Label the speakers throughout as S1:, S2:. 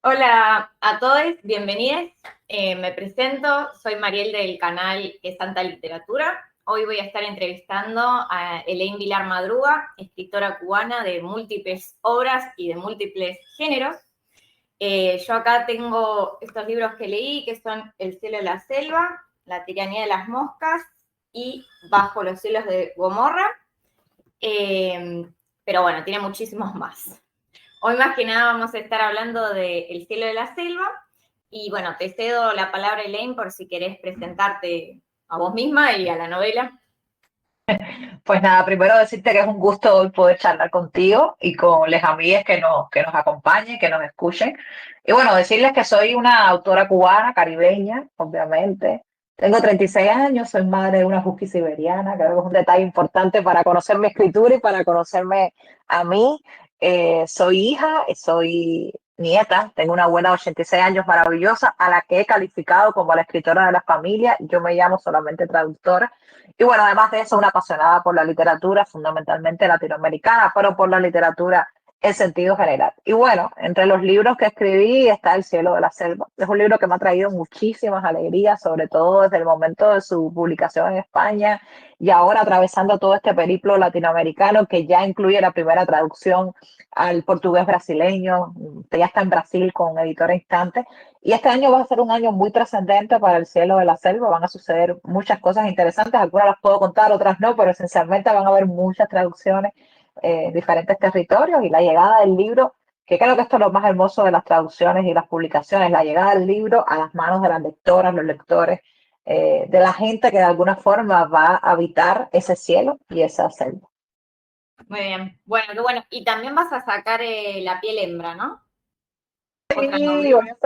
S1: Hola a todos, bienvenidos. Me presento, soy Mariel del canal Santa Literatura. Hoy voy a estar entrevistando a Elaine Vilar Madruga, escritora cubana de múltiples obras y de múltiples géneros. Yo acá tengo estos libros que leí, que son El cielo de la selva, La tiranía de las moscas y Bajo los cielos de Gomorra. Pero bueno, tiene muchísimos más. Hoy más que nada vamos a estar hablando de El cielo de la selva y bueno, te cedo la palabra, Elaine, por si querés presentarte a vos misma y a la novela.
S2: Pues nada, primero decirte que es un gusto hoy poder charlar contigo y con les amigues que nos acompañen, que nos escuchen. Y bueno, decirles que soy una autora cubana, caribeña, obviamente. Tengo 36 años, soy madre de una husky siberiana, creo que es un detalle importante para conocer mi escritura y para conocerme a mí. Soy hija, soy nieta, tengo una abuela de 86 años maravillosa, a la que he calificado como la escritora de la familia. Yo me llamo solamente traductora. Y bueno, además de eso, una apasionada por la literatura, fundamentalmente latinoamericana, pero por la literatura en sentido general. Y bueno, entre los libros que escribí está El cielo de la selva. Es un libro que me ha traído muchísimas alegrías, sobre todo desde el momento de su publicación en España y ahora atravesando todo este periplo latinoamericano que ya incluye la primera traducción al portugués brasileño, que ya está en Brasil con Editora Instante. Y este año va a ser un año muy trascendente para El cielo de la selva. Van a suceder muchas cosas interesantes. Algunas las puedo contar, otras no, pero esencialmente van a haber muchas traducciones en diferentes territorios y la llegada del libro, que creo que esto es lo más hermoso de las traducciones y las publicaciones, la llegada del libro a las manos de las lectoras, los lectores, de la gente que de alguna forma va a habitar ese cielo y esa selva.
S1: Muy bien, bueno, qué bueno. Y también vas a sacar La piel hembra, ¿no? Otra
S2: Sí,
S1: novela.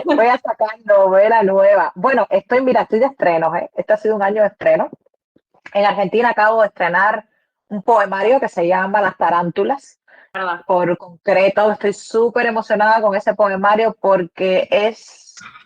S2: voy a sacar novela nueva. Bueno, mira, estoy de estrenos, ¿eh? Este ha sido un año de estreno. En Argentina acabo de estrenar un poemario que se llama Las Tarántulas.
S1: ¿Verdad?
S2: Por concreto, estoy súper emocionada con ese poemario porque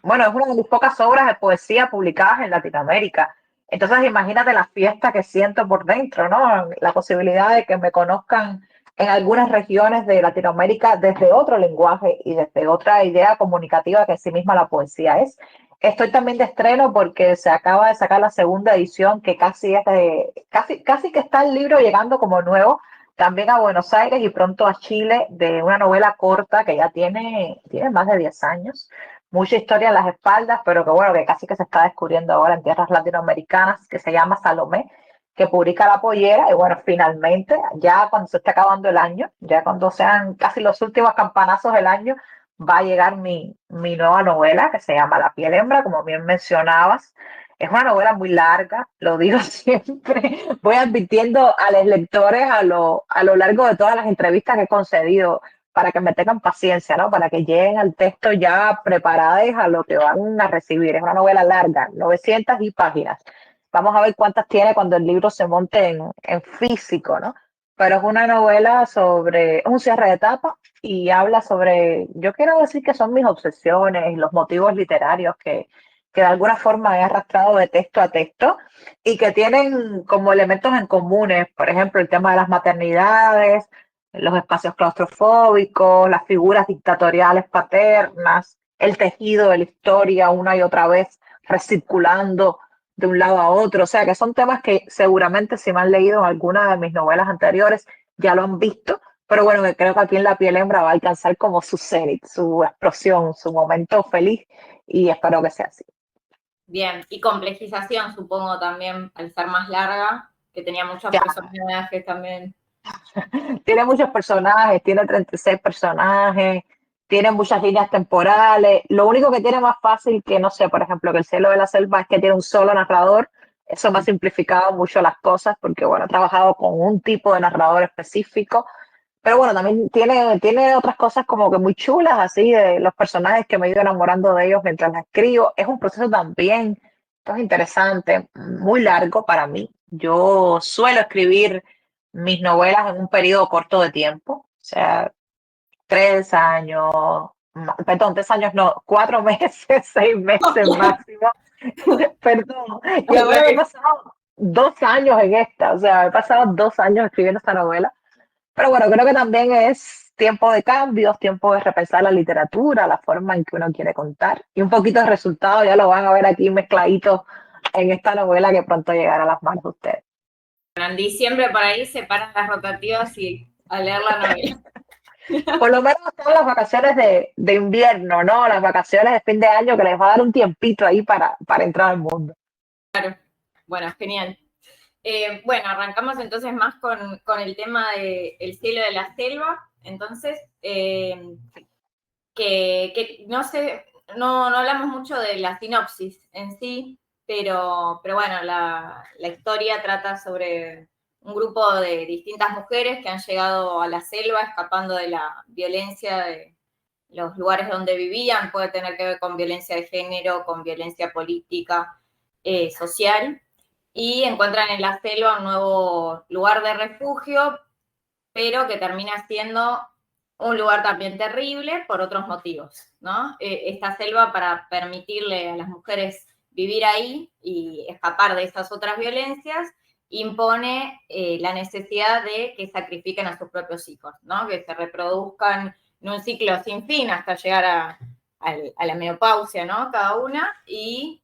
S2: bueno, es una de mis pocas obras de poesía publicadas en Latinoamérica. Entonces, imagínate la fiesta que siento por dentro, ¿no? La posibilidad de que me conozcan en algunas regiones de Latinoamérica desde otro lenguaje y desde otra idea comunicativa que en sí misma la poesía es. Estoy también de estreno porque se acaba de sacar la segunda edición que casi que está el libro llegando como nuevo también a Buenos Aires y pronto a Chile de una novela corta que ya tiene más de 10 años, mucha historia en las espaldas, pero que bueno, que casi que se está descubriendo ahora en tierras latinoamericanas, que se llama Salomé, que publica La Pollera, y bueno, finalmente, ya cuando se esté acabando el año, ya cuando sean casi los últimos campanazos del año, va a llegar mi nueva novela que se llama La piel hembra, como bien mencionabas. Es una novela muy larga, lo digo siempre, voy advirtiendo a los lectores a lo largo de todas las entrevistas que he concedido para que me tengan paciencia, ¿no? Para que lleguen al texto ya preparadas a lo que van a recibir. Es una novela larga, 900 y páginas. Vamos a ver cuántas tiene cuando el libro se monte en físico, ¿no? Pero es una novela es un cierre de etapa y habla sobre, yo quiero decir que son mis obsesiones y los motivos literarios que de alguna forma he arrastrado de texto a texto y que tienen como elementos en comunes, por ejemplo, el tema de las maternidades, los espacios claustrofóbicos, las figuras dictatoriales paternas, el tejido de la historia una y otra vez recirculando de un lado a otro. O sea, que son temas que seguramente si me han leído en alguna de mis novelas anteriores ya lo han visto, pero bueno, que creo que aquí en La piel hembra va a alcanzar como su cenit, su explosión, su momento feliz y espero que sea así.
S1: Bien, y complejización, supongo también, al ser más larga, que tenía muchos
S2: Ya,
S1: personajes también.
S2: tiene muchos personajes, tiene 36 personajes, tiene muchas líneas temporales. Lo único que tiene más fácil que, no sé, por ejemplo, que El cielo de la selva es que tiene un solo narrador. Eso me ha simplificado mucho las cosas porque, bueno, he trabajado con un tipo de narrador específico. Pero bueno, también tiene otras cosas como que muy chulas, así, de los personajes que me he ido enamorando de ellos mientras la escribo. Es un proceso también, esto es interesante, muy largo para mí. Yo suelo escribir mis novelas en un periodo corto de tiempo, o sea, 3 años, perdón, 3 años no, 4 meses, 6 meses máximo, perdón. Y
S1: Al
S2: ahora me he
S1: revés.
S2: pasado 2 años en esta, o sea, he pasado 2 años escribiendo esta novela pero bueno, creo que también es tiempo de cambios, tiempo de repensar la literatura, la forma en que uno quiere contar. Y un poquito de resultado ya lo van a ver aquí mezcladito en esta novela que pronto llegará a las manos de ustedes.
S1: Bueno, en diciembre por ahí se paran las rotativas y a leer la novela.
S2: Por lo menos están las vacaciones de invierno, ¿no? Las vacaciones de fin de año que les va a dar un tiempito ahí para entrar al mundo.
S1: Bueno, genial. Bueno, arrancamos entonces más con el tema de El cielo de la selva. Entonces, que no sé, no hablamos mucho de la sinopsis en sí, pero bueno, la historia trata sobre un grupo de distintas mujeres que han llegado a la selva escapando de la violencia de los lugares donde vivían. Puede tener que ver con violencia de género, con violencia política, social, y encuentran en la selva un nuevo lugar de refugio, pero que termina siendo un lugar también terrible por otros motivos, ¿no? Esta selva, para permitirle a las mujeres vivir ahí y escapar de esas otras violencias, impone la necesidad de que sacrifiquen a sus propios hijos, ¿no? Que se reproduzcan en un ciclo sin fin hasta llegar a la menopausia, ¿no? Cada una, y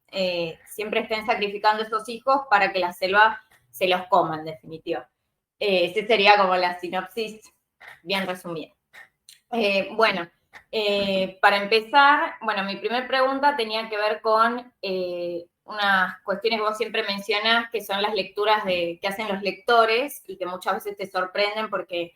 S1: siempre estén sacrificando a esos hijos para que la selva se los coma, en definitiva. Esa sería como la sinopsis bien resumida. Bueno, para empezar, bueno, mi primera pregunta tenía que ver con unas cuestiones que vos siempre mencionás, que son las lecturas que hacen los lectores y que muchas veces te sorprenden porque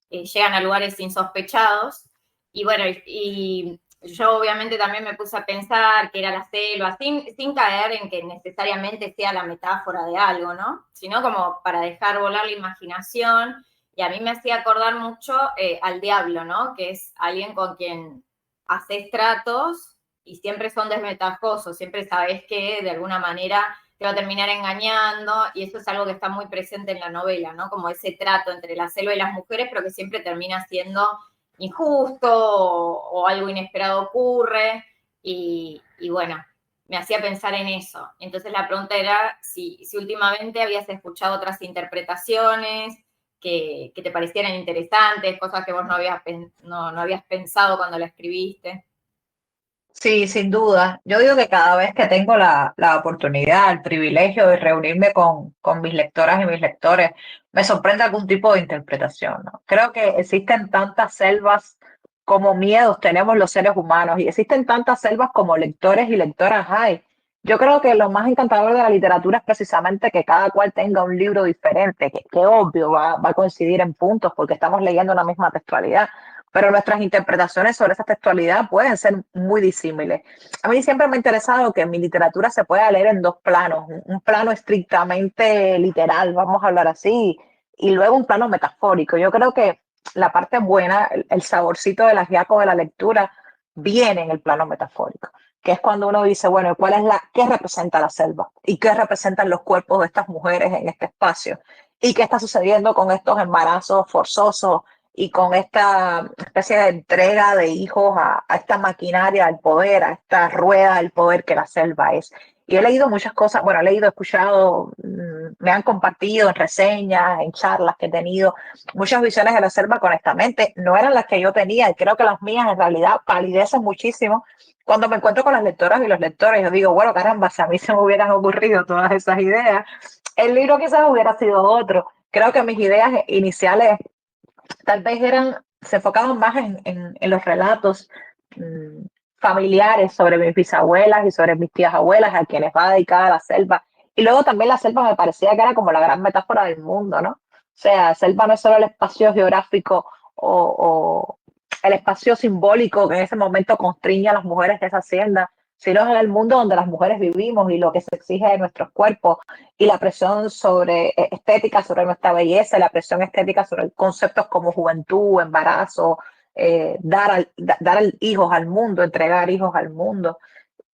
S1: llegan a lugares insospechados. Y bueno, y yo obviamente también me puse a pensar que era la selva, sin caer en que necesariamente sea la metáfora de algo, ¿no? Sino como para dejar volar la imaginación. Y a mí me hacía acordar mucho al diablo, ¿no? Que es alguien con quien haces tratos y siempre son desventajosos, siempre sabes que de alguna manera te va a terminar engañando, y eso es algo que está muy presente en la novela, ¿no? Como ese trato entre la selva y las mujeres, pero que siempre termina siendo injusto o algo inesperado ocurre, y bueno, me hacía pensar en eso. Entonces la pregunta era si últimamente habías escuchado otras interpretaciones que te parecieran interesantes, cosas que vos no habías pensado cuando la escribiste.
S2: Sí, sin duda. Yo digo que cada vez que tengo la oportunidad, el privilegio de reunirme con mis lectoras y mis lectores, me sorprende algún tipo de interpretación, ¿no? Creo que existen tantas selvas como miedos tenemos los seres humanos y existen tantas selvas como lectores y lectoras hay. Yo creo que lo más encantador de la literatura es precisamente que cada cual tenga un libro diferente, que obvio va a coincidir en puntos porque estamos leyendo una misma textualidad, pero nuestras interpretaciones sobre esa textualidad pueden ser muy disímiles. A mí siempre me ha interesado que mi literatura se pueda leer en dos planos, un plano estrictamente literal, vamos a hablar así, y luego un plano metafórico. Yo creo que la parte buena, el saborcito del ajiaco de la lectura, viene en el plano metafórico, que es cuando uno dice, bueno, ¿qué representa la selva? ¿Y qué representan los cuerpos de estas mujeres en este espacio? ¿Y qué está sucediendo con estos embarazos forzosos y con esta especie de entrega de hijos a esta maquinaria del poder, a esta rueda del poder que la selva es? Y he leído muchas cosas, bueno, he leído, he escuchado, me han compartido en reseñas, en charlas que he tenido, muchas visiones de la selva que honestamente no eran las que yo tenía, y creo que las mías en realidad palidecen muchísimo. Cuando me encuentro con las lectoras y los lectores, yo digo, bueno, caramba, si a mí se me hubieran ocurrido todas esas ideas, el libro quizás hubiera sido otro. Creo que mis ideas iniciales tal vez se enfocaban más en los relatos familiares sobre mis bisabuelas y sobre mis tías abuelas, a quienes va dedicada la selva. Y luego también la selva me parecía que era como la gran metáfora del mundo, ¿no? O sea, selva no es solo el espacio geográfico o el espacio simbólico que en ese momento constriña a las mujeres de esa hacienda, sino en el mundo donde las mujeres vivimos y lo que se exige de nuestros cuerpos y la presión sobre estética, sobre nuestra belleza, la presión estética sobre conceptos como juventud, embarazo, dar hijos al mundo, entregar hijos al mundo.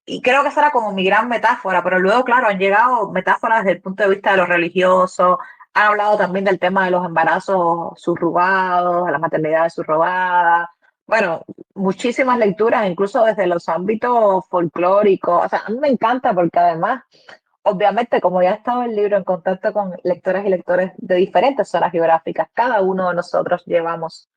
S2: Y creo que esa era como mi gran metáfora, pero luego, claro, han llegado metáforas desde el punto de vista de lo religioso, han hablado también del tema de los embarazos subrogados, de la maternidad subrogada. Bueno, muchísimas lecturas, incluso desde los ámbitos folclóricos. O sea, a mí me encanta porque además obviamente, como ya estaba el libro en contacto con lectoras y lectores de diferentes zonas geográficas, cada uno de nosotros llevamos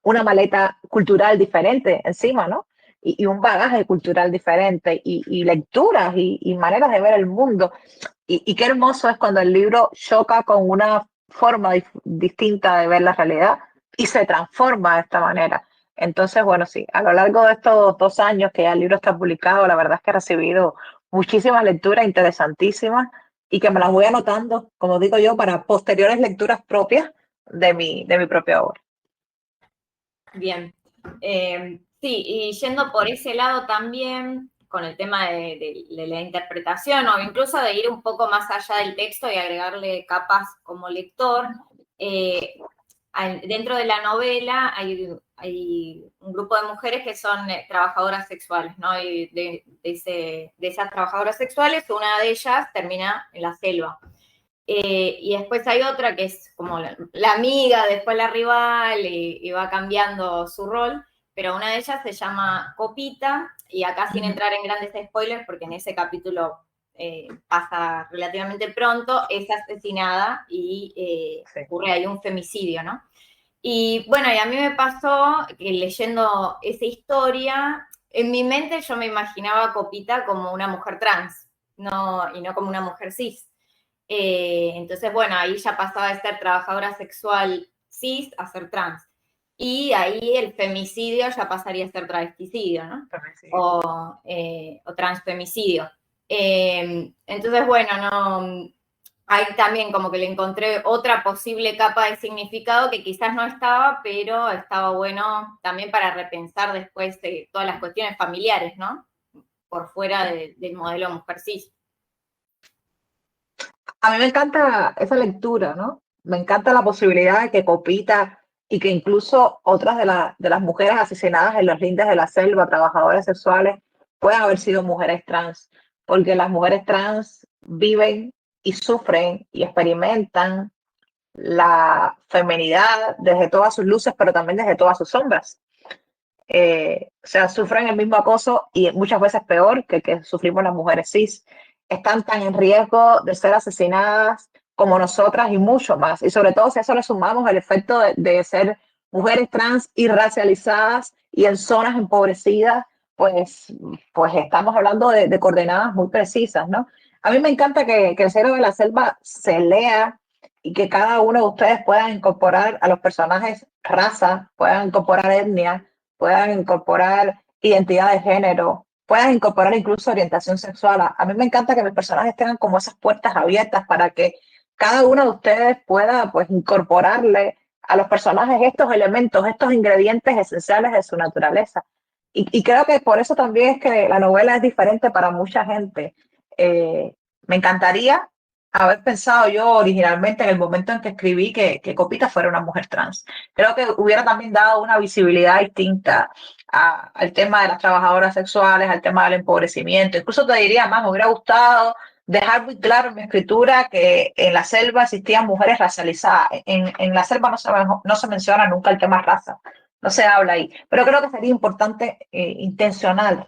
S2: una maleta cultural diferente encima, ¿no? Y un bagaje cultural diferente y lecturas y maneras de ver el mundo. Y qué hermoso es cuando el libro choca con una forma distinta de ver la realidad y se transforma de esta manera. Entonces, bueno, sí, a lo largo de estos 2 años que ya el libro está publicado, la verdad es que he recibido muchísimas lecturas interesantísimas y que me las voy anotando, como digo yo, para posteriores lecturas propias de mi propia obra.
S1: Bien. Sí, y yendo por ese lado también, con el tema de la interpretación o incluso de ir un poco más allá del texto y agregarle capas como lector, dentro de la novela hay un grupo de mujeres que son trabajadoras sexuales, ¿no? Y de esas trabajadoras sexuales, una de ellas termina en la selva. Y después hay otra que es como la amiga, después la rival, y va cambiando su rol, pero una de ellas se llama Copita, y acá sin entrar en grandes spoilers, porque en ese capítulo pasa relativamente pronto, es asesinada y
S2: Sí.
S1: ocurre ahí un femicidio, ¿no? Y bueno, y a mí me pasó que leyendo esa historia, en mi mente yo me imaginaba a Copita como una mujer trans, y no como una mujer cis. Entonces, bueno, ahí ya pasaba de ser trabajadora sexual cis a ser trans. Y ahí el femicidio ya pasaría a ser travesticidio, ¿no?
S2: Sí.
S1: O transfemicidio. Entonces, bueno, no, ahí también como que le encontré otra posible capa de significado que quizás no estaba, pero estaba bueno también para repensar después de todas las cuestiones familiares, ¿no? Por fuera del modelo mujer cis.
S2: A mí me encanta esa lectura, ¿no? Me encanta la posibilidad de que Copita y que incluso otras de las mujeres asesinadas en los lindes de la selva, trabajadoras sexuales, puedan haber sido mujeres trans, porque las mujeres trans viven y sufren y experimentan la feminidad desde todas sus luces, pero también desde todas sus sombras. O sea, sufren el mismo acoso y muchas veces peor que sufrimos las mujeres cis. Están tan en riesgo de ser asesinadas como nosotras y mucho más. Y sobre todo si a eso le sumamos el efecto de ser mujeres trans y racializadas y en zonas empobrecidas, pues estamos hablando de coordenadas muy precisas, ¿no? A mí me encanta que el Cero de la Selva se lea y que cada uno de ustedes pueda incorporar a los personajes raza, puedan incorporar etnia, puedan incorporar identidad de género, puedan incorporar incluso orientación sexual. A mí me encanta que mis personajes tengan como esas puertas abiertas para que cada uno de ustedes pueda pues incorporarle a los personajes estos elementos, estos ingredientes esenciales de su naturaleza. Y creo que por eso también es que la novela es diferente para mucha gente. Me encantaría haber pensado yo originalmente en el momento en que escribí que Copita fuera una mujer trans. Creo que hubiera también dado una visibilidad distinta al tema de las trabajadoras sexuales, al tema del empobrecimiento. Incluso te diría más, me hubiera gustado dejar muy claro en mi escritura que en la selva existían mujeres racializadas. En la selva no se menciona nunca el tema raza, no se habla ahí. Pero creo que sería importante intencional,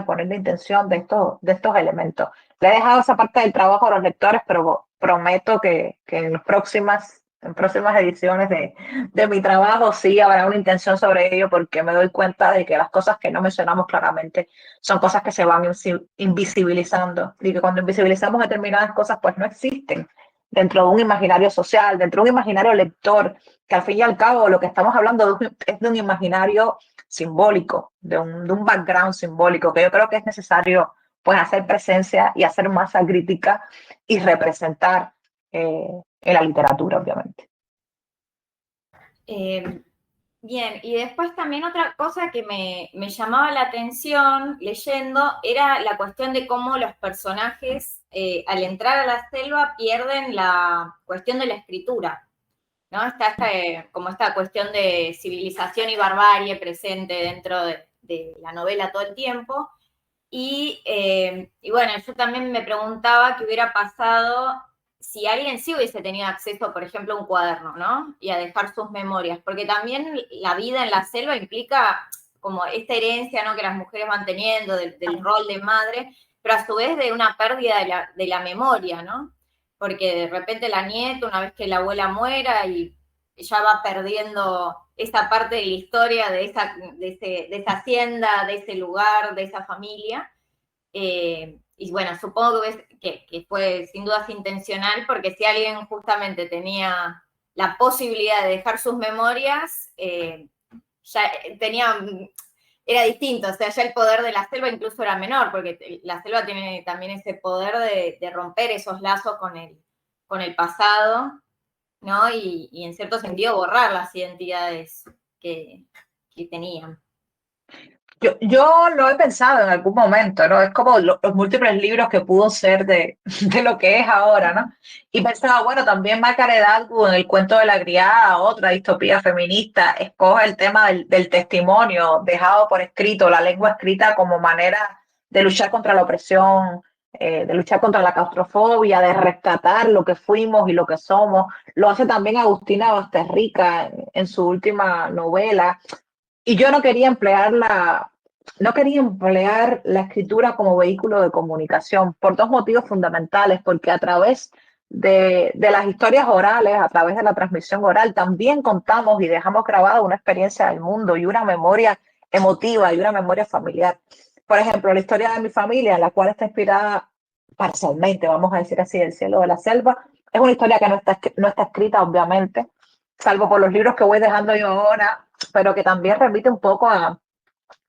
S2: ponerle intención de estos elementos. Le he dejado esa parte del trabajo a los lectores, pero prometo que en próximas ediciones de mi trabajo sí habrá una intención sobre ello, porque me doy cuenta de que las cosas que no mencionamos claramente son cosas que se van invisibilizando y que cuando invisibilizamos determinadas cosas pues no existen dentro de un imaginario social, dentro de un imaginario lector, que al fin y al cabo lo que estamos hablando es de un imaginario simbólico, de un background simbólico, que yo creo que es necesario pues hacer presencia y hacer masa crítica y representar en la literatura, obviamente.
S1: Bien, y después también otra cosa que me llamaba la atención leyendo era la cuestión de cómo los personajes al entrar a la selva pierden la cuestión de la escritura, ¿no? Está como esta cuestión de civilización y barbarie presente dentro de la novela todo el tiempo. Y bueno, yo también me preguntaba qué hubiera pasado si alguien sí hubiese tenido acceso, por ejemplo, a un cuaderno, ¿no? Y a dejar sus memorias, porque también la vida en la selva implica como esta herencia, ¿no? Que las mujeres van teniendo del rol de madre, pero a su vez de una pérdida de la memoria, ¿no? Porque de repente la nieta, una vez que la abuela muera y ya va perdiendo esa parte de la historia de esa hacienda, de ese lugar, de esa familia. Y bueno, supongo que fue sin dudas intencional, porque si alguien justamente tenía la posibilidad de dejar sus memorias, ya era distinto, o sea, ya el poder de la selva incluso era menor, porque la selva tiene también ese poder de romper esos lazos con el pasado, ¿no? Y en cierto sentido borrar las identidades que tenían.
S2: Yo lo he pensado en algún momento, ¿no? Es como los múltiples libros que pudo ser de lo que es ahora, ¿no? Y pensaba, bueno, también Margaret Atwood en El cuento de la criada, otra distopía feminista, escoge el tema del testimonio dejado por escrito, la lengua escrita como manera de luchar contra la opresión, de luchar contra la claustrofobia, de rescatar lo que fuimos y lo que somos. Lo hace también Agustina Basterrica en su última novela. Y yo no quería emplear la escritura como vehículo de comunicación por dos motivos fundamentales, porque a través de las historias orales, a través de la transmisión oral, también contamos y dejamos grabada una experiencia del mundo y una memoria emotiva y una memoria familiar. Por ejemplo, la historia de mi familia, la cual está inspirada parcialmente, vamos a decir así, del cielo de la selva, es una historia que no está escrita, obviamente, salvo por los libros que voy dejando yo ahora, pero que también remite un poco a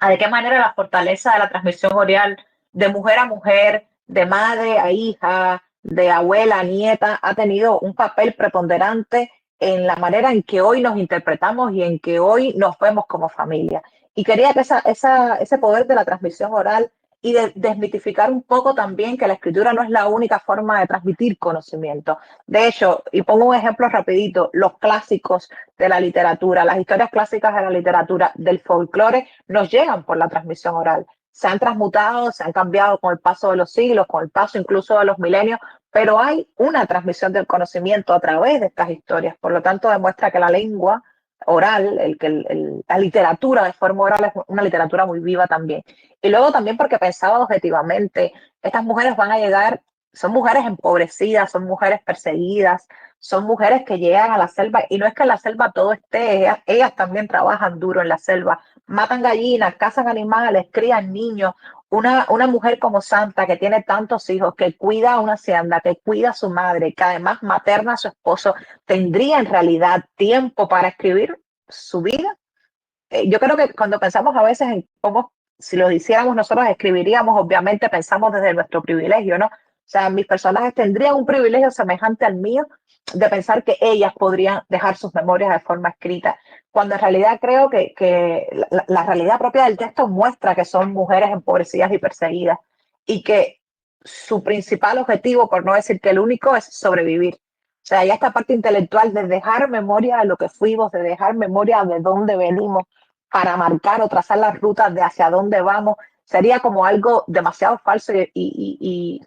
S2: de qué manera la fortaleza de la transmisión oral de mujer a mujer, de madre a hija, de abuela a nieta, ha tenido un papel preponderante en la manera en que hoy nos interpretamos y en que hoy nos vemos como familia. Y quería que ese poder de la transmisión oral y de desmitificar un poco también que la escritura no es la única forma de transmitir conocimiento. De hecho, y pongo un ejemplo rapidito, los clásicos de la literatura, las historias clásicas de la literatura, del folclore, nos llegan por la transmisión oral. Se han transmutado, se han cambiado con el paso de los siglos, con el paso incluso de los milenios, pero hay una transmisión del conocimiento a través de estas historias. Por lo tanto, demuestra que la lengua oral, la literatura de forma oral es una literatura muy viva también. Y luego también porque pensaba objetivamente, estas mujeres van a llegar, son mujeres empobrecidas, son mujeres perseguidas, son mujeres que llegan a la selva y no es que en la selva todo esté, ellas también trabajan duro en la selva, matan gallinas, cazan animales, crían niños. Una mujer como Santa que tiene tantos hijos, que cuida a una hacienda, que cuida a su madre, que además materna a su esposo, ¿tendría en realidad tiempo para escribir su vida? Yo creo que cuando pensamos a veces en cómo, si lo hiciéramos nosotros, escribiríamos, obviamente pensamos desde nuestro privilegio, ¿no? O sea, mis personajes tendrían un privilegio semejante al mío de pensar que ellas podrían dejar sus memorias de forma escrita, cuando en realidad creo que la realidad propia del texto muestra que son mujeres empobrecidas y perseguidas y que su principal objetivo, por no decir que el único, es sobrevivir. O sea, ya esta parte intelectual de dejar memoria de lo que fuimos, de dejar memoria de dónde venimos, para marcar o trazar las rutas de hacia dónde vamos, sería como algo demasiado falso y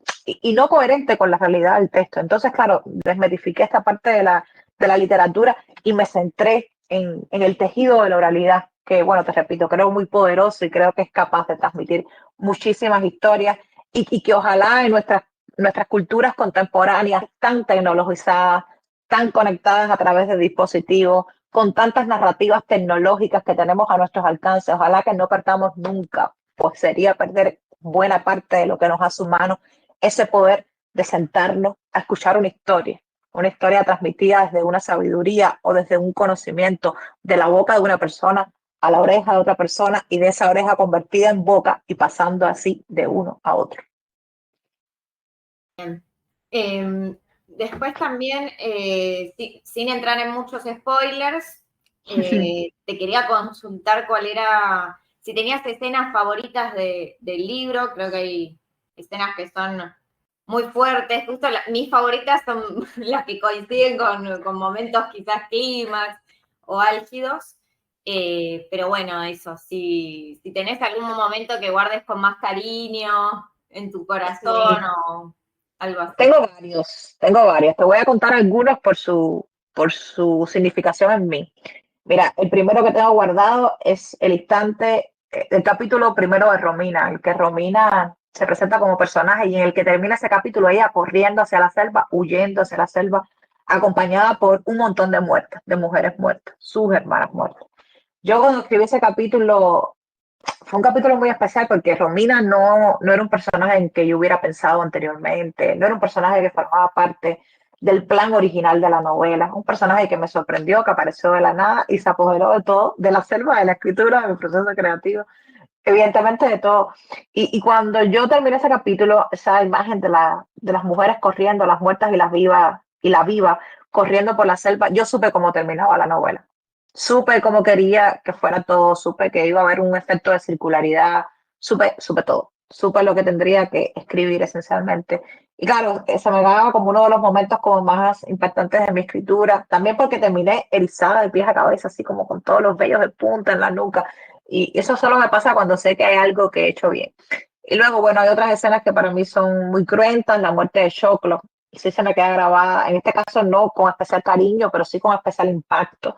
S2: no coherente con la realidad del texto. Entonces, claro, desmitifiqué esta parte de la literatura y me centré en el tejido de la oralidad, que, bueno, te repito, creo muy poderoso y creo que es capaz de transmitir muchísimas historias y que ojalá en nuestras culturas contemporáneas tan tecnologizadas, tan conectadas a través de dispositivos, con tantas narrativas tecnológicas que tenemos a nuestros alcances, ojalá que no perdamos nunca, pues sería perder buena parte de lo que nos hace humanos, ese poder de sentarnos a escuchar una historia transmitida desde una sabiduría o desde un conocimiento de la boca de una persona a la oreja de otra persona y de esa oreja convertida en boca y pasando así de uno a otro.
S1: Después también, sin entrar en muchos spoilers, te quería consultar cuál era, si tenías escenas favoritas del libro. Creo que hay escenas que son muy fuertes. Justo mis favoritas son las que coinciden con momentos quizás clímax o álgidos. Pero bueno, eso, si tenés algún momento que guardes con más cariño en tu corazón
S2: Sí.
S1: o algo así.
S2: Tengo varios. Te voy a contar algunos por su significación en mí. Mira, el primero que tengo guardado es el instante, el capítulo primero de Romina, el que Romina se presenta como personaje y en el que termina ese capítulo ella corriendo hacia la selva, huyendo hacia la selva. acompañada por un montón de muertes, de mujeres muertas, sus hermanas muertas. Yo cuando escribí ese capítulo, fue un capítulo muy especial porque Romina no era un personaje en que yo hubiera pensado anteriormente, no era un personaje que formaba parte del plan original de la novela, un personaje que me sorprendió, que apareció de la nada y se apoderó de todo, de la selva, de la escritura, de mi proceso creativo, evidentemente de todo. Y cuando yo terminé ese capítulo, esa imagen de las mujeres corriendo, las muertas y la viva, corriendo por la selva, yo supe cómo terminaba la novela. Supe cómo quería que fuera todo, supe que iba a haber un efecto de circularidad, supe todo, supe lo que tendría que escribir esencialmente. Y claro, se me daba como uno de los momentos como más impactantes de mi escritura, también porque terminé erizada de pies a cabeza, así como con todos los vellos de punta en la nuca. Y eso solo me pasa cuando sé que hay algo que he hecho bien. Y luego, bueno, hay otras escenas que para mí son muy cruentas, la muerte de Choclo, sí se me queda grabada, en este caso no con especial cariño, pero sí con especial impacto.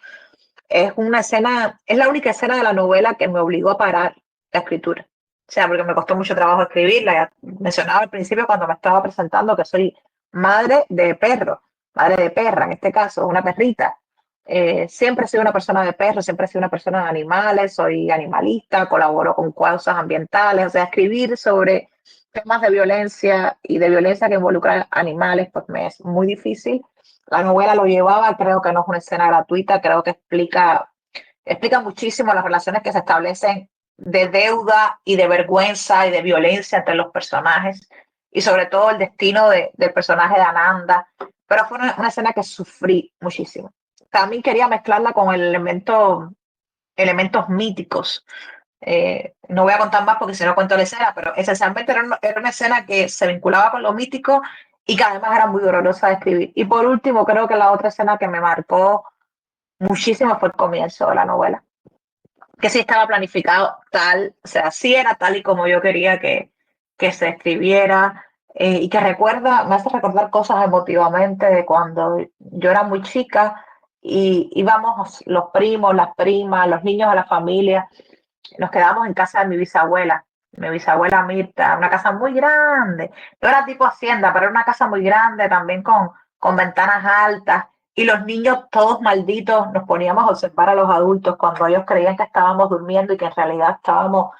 S2: Es una escena, es la única escena de la novela que me obligó a parar la escritura. O sea, porque me costó mucho trabajo escribirla. Ya mencionaba al principio cuando me estaba presentando que soy madre de perro, madre de perra, en este caso, una perrita. Siempre he sido una persona de perros, siempre he sido una persona de animales, soy animalista, colaboro con causas ambientales, o sea, escribir sobre temas de violencia y de violencia que involucran animales, pues me es muy difícil. La novela lo llevaba, creo que no es una escena gratuita, creo que explica muchísimo las relaciones que se establecen de deuda y de vergüenza y de violencia entre los personajes y sobre todo el destino del personaje de Ananda. Pero fue una escena que sufrí muchísimo. También quería mezclarla con elementos míticos. No voy a contar más porque si no cuento la escena, pero esencialmente era una escena que se vinculaba con lo mítico y que además era muy dolorosa de escribir. Y por último, creo que la otra escena que me marcó muchísimo fue el comienzo de la novela, que sí estaba planificado tal, o sea, sí era tal y como yo quería que se escribiera, y que me hace recordar cosas emotivamente de cuando yo era muy chica y íbamos los primos, las primas, los niños de la familia, nos quedamos en casa de mi bisabuela Mirta, una casa muy grande, no era tipo hacienda, pero era una casa muy grande también con ventanas altas y los niños todos malditos nos poníamos a observar a los adultos cuando ellos creían que estábamos durmiendo y que en realidad estábamos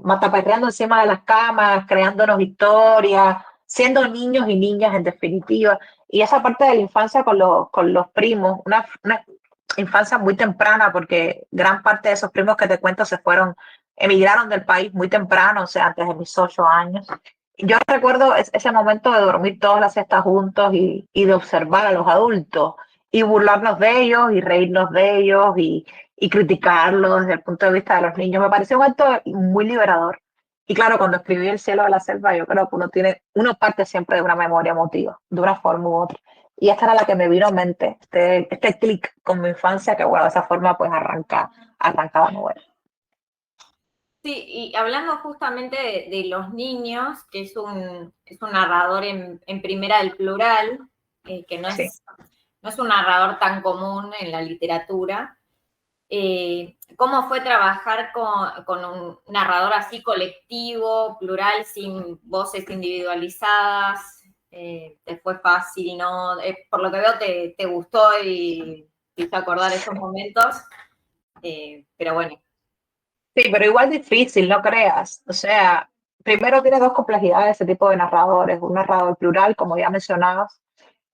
S2: mataperreando encima de las camas, creándonos historias, siendo niños y niñas en definitiva. Y esa parte de la infancia con los primos, una infancia muy temprana, porque gran parte de esos primos que te cuento emigraron del país muy temprano, o sea, antes de mis 8 años. Yo recuerdo ese momento de dormir todas las siestas juntos y de observar a los adultos y burlarnos de ellos y reírnos de ellos y criticarlos desde el punto de vista de los niños. Me pareció un acto muy liberador. Y claro, cuando escribí El cielo de la selva, yo creo que uno parte siempre de una memoria emotiva, de una forma u otra. Y esta era la que me vino a mente, este clic con mi infancia, que bueno, de esa forma pues arranca la novela.
S1: Sí, y hablando justamente de los niños, que es un narrador en primera del plural, que
S2: Sí.
S1: no es un narrador tan común en la literatura. ¿Cómo fue trabajar con un narrador así colectivo, plural, sin voces individualizadas? ¿Te fue fácil, no? Por lo que veo te gustó y te hizo acordar esos momentos, pero bueno.
S2: Sí, pero igual difícil, no creas. O sea, primero tiene dos complejidades ese tipo de narradores. Un narrador plural, como ya mencionabas,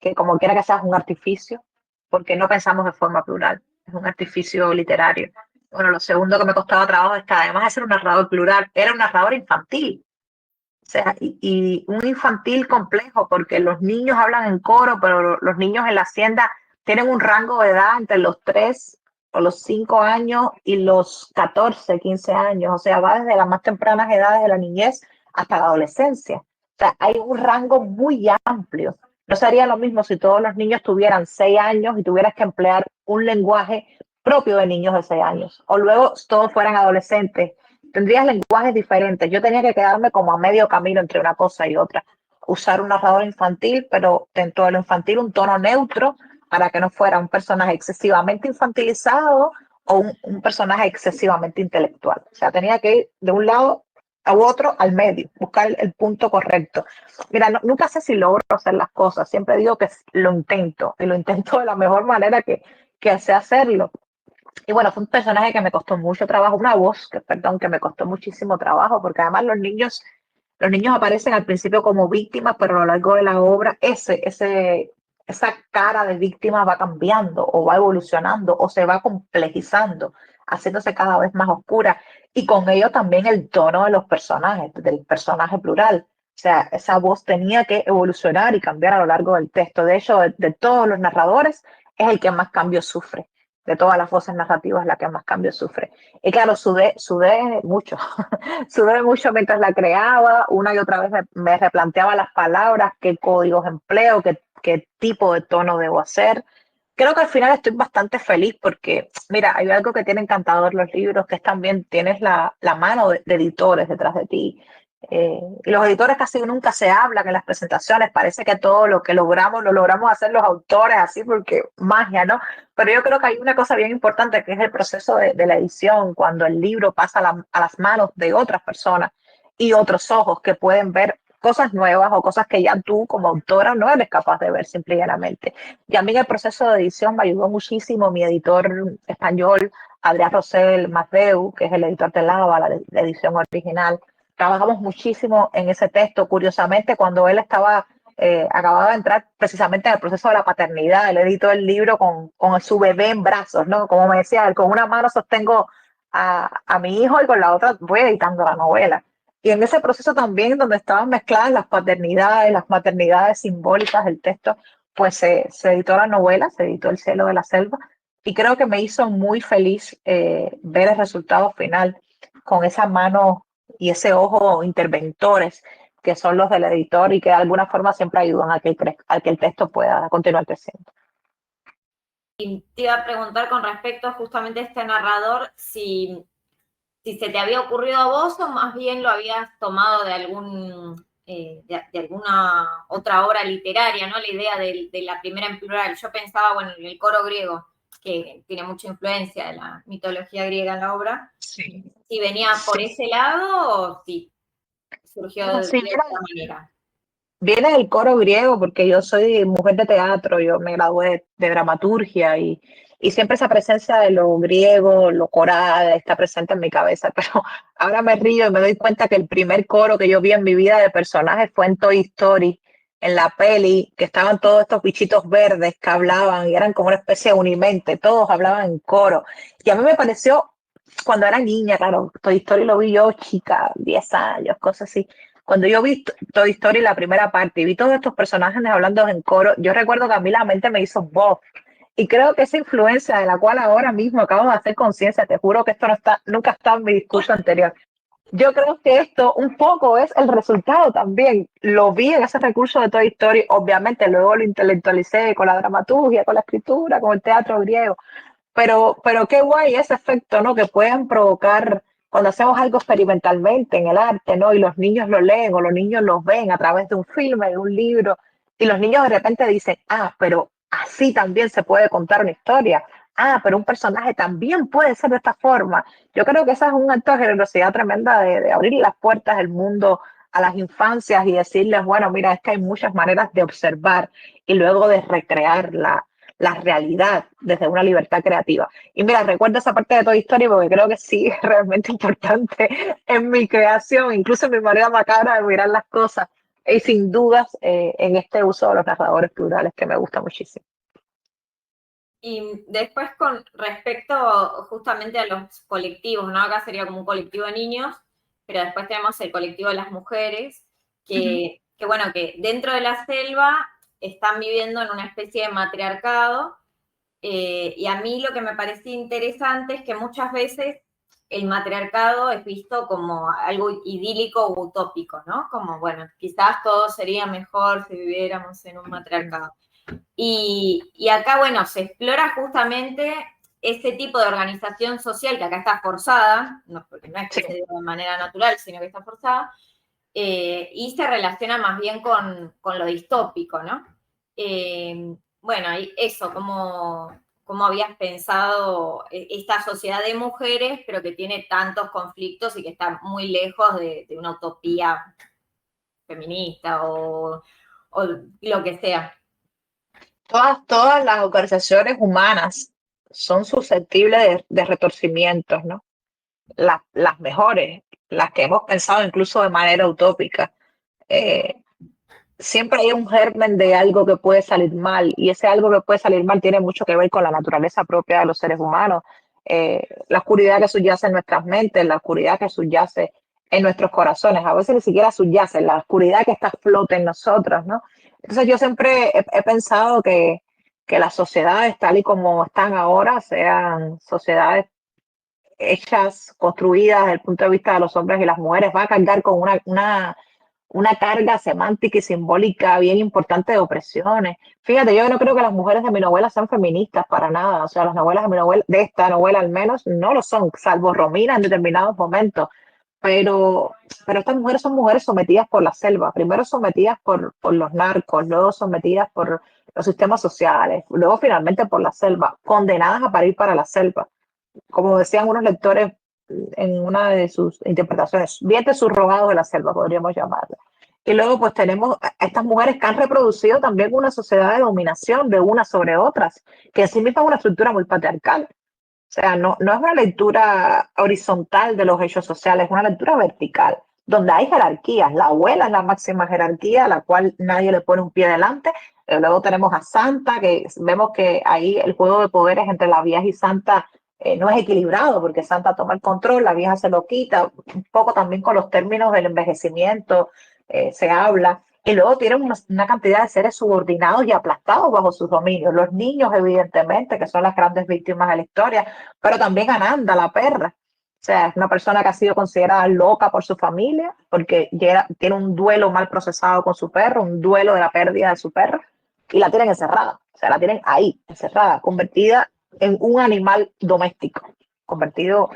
S2: que como quiera que sea es un artificio, porque no pensamos de forma plural, es un artificio literario. Bueno, lo segundo que me costaba trabajo es que además de ser un narrador plural, era un narrador infantil. O sea, y un infantil complejo, porque los niños hablan en coro, pero los niños en la hacienda tienen un rango de edad entre los 3 o los 5 años y los 14 15 años. O sea, va desde las más tempranas edades de la niñez hasta la adolescencia. O sea, hay un rango muy amplio. No sería lo mismo si todos los niños tuvieran 6 años y tuvieras que emplear un lenguaje propio de niños de 6 años. O luego todos fueran adolescentes, tendrías lenguajes diferentes. Yo tenía que quedarme como a medio camino entre una cosa y otra. Usar un narrador infantil, pero dentro de lo infantil un tono neutro para que no fuera un personaje excesivamente infantilizado o un personaje excesivamente intelectual. O sea, tenía que ir de un lado u otro al medio, buscar el punto correcto. Mira, nunca sé si logro hacer las cosas, siempre digo que lo intento, y lo intento de la mejor manera que sé hacerlo. Y bueno, fue un personaje que me costó mucho trabajo, una voz, perdón, que me costó muchísimo trabajo, porque además los niños aparecen al principio como víctimas, pero a lo largo de la obra esa cara de víctima va cambiando o va evolucionando o se va complejizando, haciéndose cada vez más oscura. Y con ello también el tono de los personajes, del personaje plural. O sea, esa voz tenía que evolucionar y cambiar a lo largo del texto. De hecho, de todos los narradores, es el que más cambios sufre. De todas las voces narrativas, la que más cambios sufre. Y claro, sudé mucho. Sudé mucho mientras la creaba, una y otra vez me replanteaba las palabras, qué códigos empleo, qué tipo de tono debo hacer. Creo que al final estoy bastante feliz porque, mira, hay algo que tiene encantador los libros, que es también tienes la mano de editores detrás de ti. Y los editores casi nunca se hablan en las presentaciones, parece que todo lo que logramos lo logramos hacer los autores así porque magia, ¿no? Pero yo creo que hay una cosa bien importante que es el proceso de la edición, cuando el libro pasa a las manos de otras personas y otros ojos que pueden ver cosas nuevas o cosas que ya tú como autora no eres capaz de ver simple y llanamente. Y a mí en el proceso de edición me ayudó muchísimo mi editor español, Adrián Rosell Mateu, que es el editor de Lava, la edición original. Trabajamos muchísimo en ese texto. Curiosamente, cuando él acababa de entrar precisamente en el proceso de la paternidad, él editó el libro con su bebé en brazos, ¿no? Como me decía, él, con una mano sostengo a mi hijo y con la otra voy editando la novela. Y en ese proceso también, donde estaban mezcladas las paternidades, las maternidades simbólicas del texto, pues se editó la novela, se editó El cielo de la selva, y creo que me hizo muy feliz ver el resultado final con esa mano y ese ojo interventores que son los del editor y que de alguna forma siempre ayudan a que el texto pueda continuar creciendo.
S1: Y te iba a preguntar con respecto justamente a este narrador, si se te había ocurrido a vos o más bien lo habías tomado de de alguna otra obra literaria, ¿no? La idea de la primera en plural. Yo pensaba, bueno, en el coro griego, que tiene mucha influencia de la mitología griega en la obra.
S2: Sí.
S1: Si venía por
S2: Sí.
S1: ese lado o si surgió
S2: No,
S1: de
S2: sí,
S1: otra manera.
S2: viene del coro griego porque yo soy mujer de teatro, yo me gradué de dramaturgia y siempre esa presencia de lo griego, lo coral, está presente en mi cabeza, pero ahora me río y me doy cuenta que el primer coro que yo vi en mi vida de personajes fue en Toy Story, en la peli, que estaban todos estos bichitos verdes que hablaban y eran como una especie de unimente, todos hablaban en coro. Y a mí me pareció, cuando era niña, claro, Toy Story lo vi yo chica, 10 años, cosas así. Cuando yo vi Toy Story la primera parte y vi todos estos personajes hablando en coro, yo recuerdo que a mí la mente me hizo voz. Y creo que esa influencia de la cual ahora mismo acabo de hacer conciencia, te juro que esto no está, nunca está en mi discurso anterior. Yo creo que esto un poco es el resultado también. Lo vi en ese recurso de Toy Story, obviamente luego lo intelectualicé con la dramaturgia, con la escritura, con el teatro griego, pero qué guay ese efecto, ¿no? Que pueden provocar cuando hacemos algo experimentalmente en el arte, ¿no? Y los niños lo leen o los niños los ven a través de un filme, de un libro, y los niños de repente dicen, ah, pero así también se puede contar una historia. Ah, pero un personaje también puede ser de esta forma. Yo creo que ese es un acto de generosidad tremenda de abrir las puertas del mundo a las infancias y decirles, bueno, mira, es que hay muchas maneras de observar y luego de recrear la realidad desde una libertad creativa. Y mira, recuerdo esa parte de Toy Story porque creo que sí es realmente importante en mi creación, incluso en mi manera macabra de mirar las cosas. Y sin dudas en este uso de los narradores plurales que me gusta muchísimo.
S1: Y después con respecto justamente a los colectivos, ¿no? Acá sería como un colectivo de niños, pero después tenemos el colectivo de las mujeres, que bueno, que dentro de la selva están viviendo en una especie de matriarcado, y a mí lo que me parecía interesante es que muchas veces el matriarcado es visto como algo idílico o utópico, ¿no? Como, bueno, quizás todo sería mejor si viviéramos en un matriarcado. Y acá, bueno, se explora justamente ese tipo de organización social que acá está forzada, no, porque no es que
S2: Sí.
S1: se dé de manera natural, sino que está forzada, y se relaciona más bien con lo distópico, ¿no? Bueno, y eso, cómo habías pensado esta sociedad de mujeres, pero que tiene tantos conflictos y que está muy lejos de una utopía feminista o lo que sea.
S2: Todas las organizaciones humanas son susceptibles de retorcimientos, ¿no? Las mejores, las que hemos pensado incluso de manera utópica. Eh, Siempre hay un germen de algo que puede salir mal y ese algo que puede salir mal tiene mucho que ver con la naturaleza propia de los seres humanos, la oscuridad que subyace en nuestras mentes, la oscuridad que subyace en nuestros corazones, a veces ni siquiera subyace, la oscuridad que está a flote en nosotros, ¿no? Entonces yo siempre he pensado que las sociedades tal y como están ahora sean sociedades hechas, construidas desde el punto de vista de los hombres y las mujeres, va a cargar con una carga semántica y simbólica bien importante de opresiones. Fíjate, yo no creo que las mujeres de mi novela sean feministas para nada. O sea, las novelas de mi novela, de esta novela al menos, no lo son, salvo Romina en determinados momentos. Pero, pero estas mujeres son mujeres sometidas por la selva, primero sometidas por los narcos, luego sometidas por los sistemas sociales, luego finalmente por la selva, condenadas a parir para la selva. Como decían unos lectores en una de sus interpretaciones, vientres subrogados de la selva, podríamos llamarla. Y luego pues tenemos a estas mujeres que han reproducido también una sociedad de dominación de unas sobre otras, que en sí misma es una estructura muy patriarcal. O sea, no es una lectura horizontal de los hechos sociales, es una lectura vertical, donde hay jerarquías. La abuela es la máxima jerarquía, a la cual nadie le pone un pie delante. Luego tenemos a Santa, que vemos que ahí el juego de poderes entre la vieja y Santa no es equilibrado, porque Santa toma el control, la vieja se lo quita, un poco también con los términos del envejecimiento se habla. Y luego tienen una cantidad de seres subordinados y aplastados bajo sus dominios. Los niños, evidentemente, que son las grandes víctimas de la historia, pero también Ananda, la perra. O sea, es una persona que ha sido considerada loca por su familia porque tiene un duelo mal procesado con su perro, un duelo de la pérdida de su perro, y la tienen encerrada. O sea, la tienen ahí, encerrada, convertida en un animal doméstico, convertido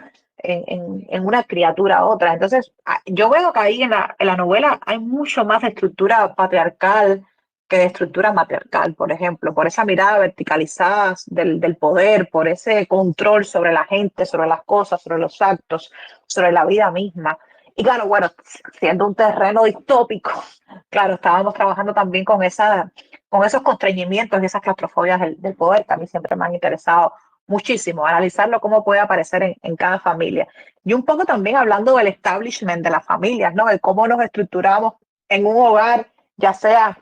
S2: en una criatura a otra. Entonces, yo veo que ahí en la novela hay mucho más de estructura patriarcal que de estructura matriarcal, por ejemplo, por esa mirada verticalizada del poder, por ese control sobre la gente, sobre las cosas, sobre los actos, sobre la vida misma. Y claro, bueno, siendo un terreno distópico, claro, estábamos trabajando también con esos constreñimientos y esas claustrofobias del poder que a mí siempre me han interesado muchísimo, analizarlo cómo puede aparecer en cada familia. Y un poco también hablando del establishment de las familias, ¿no? De cómo nos estructuramos en un hogar, ya sea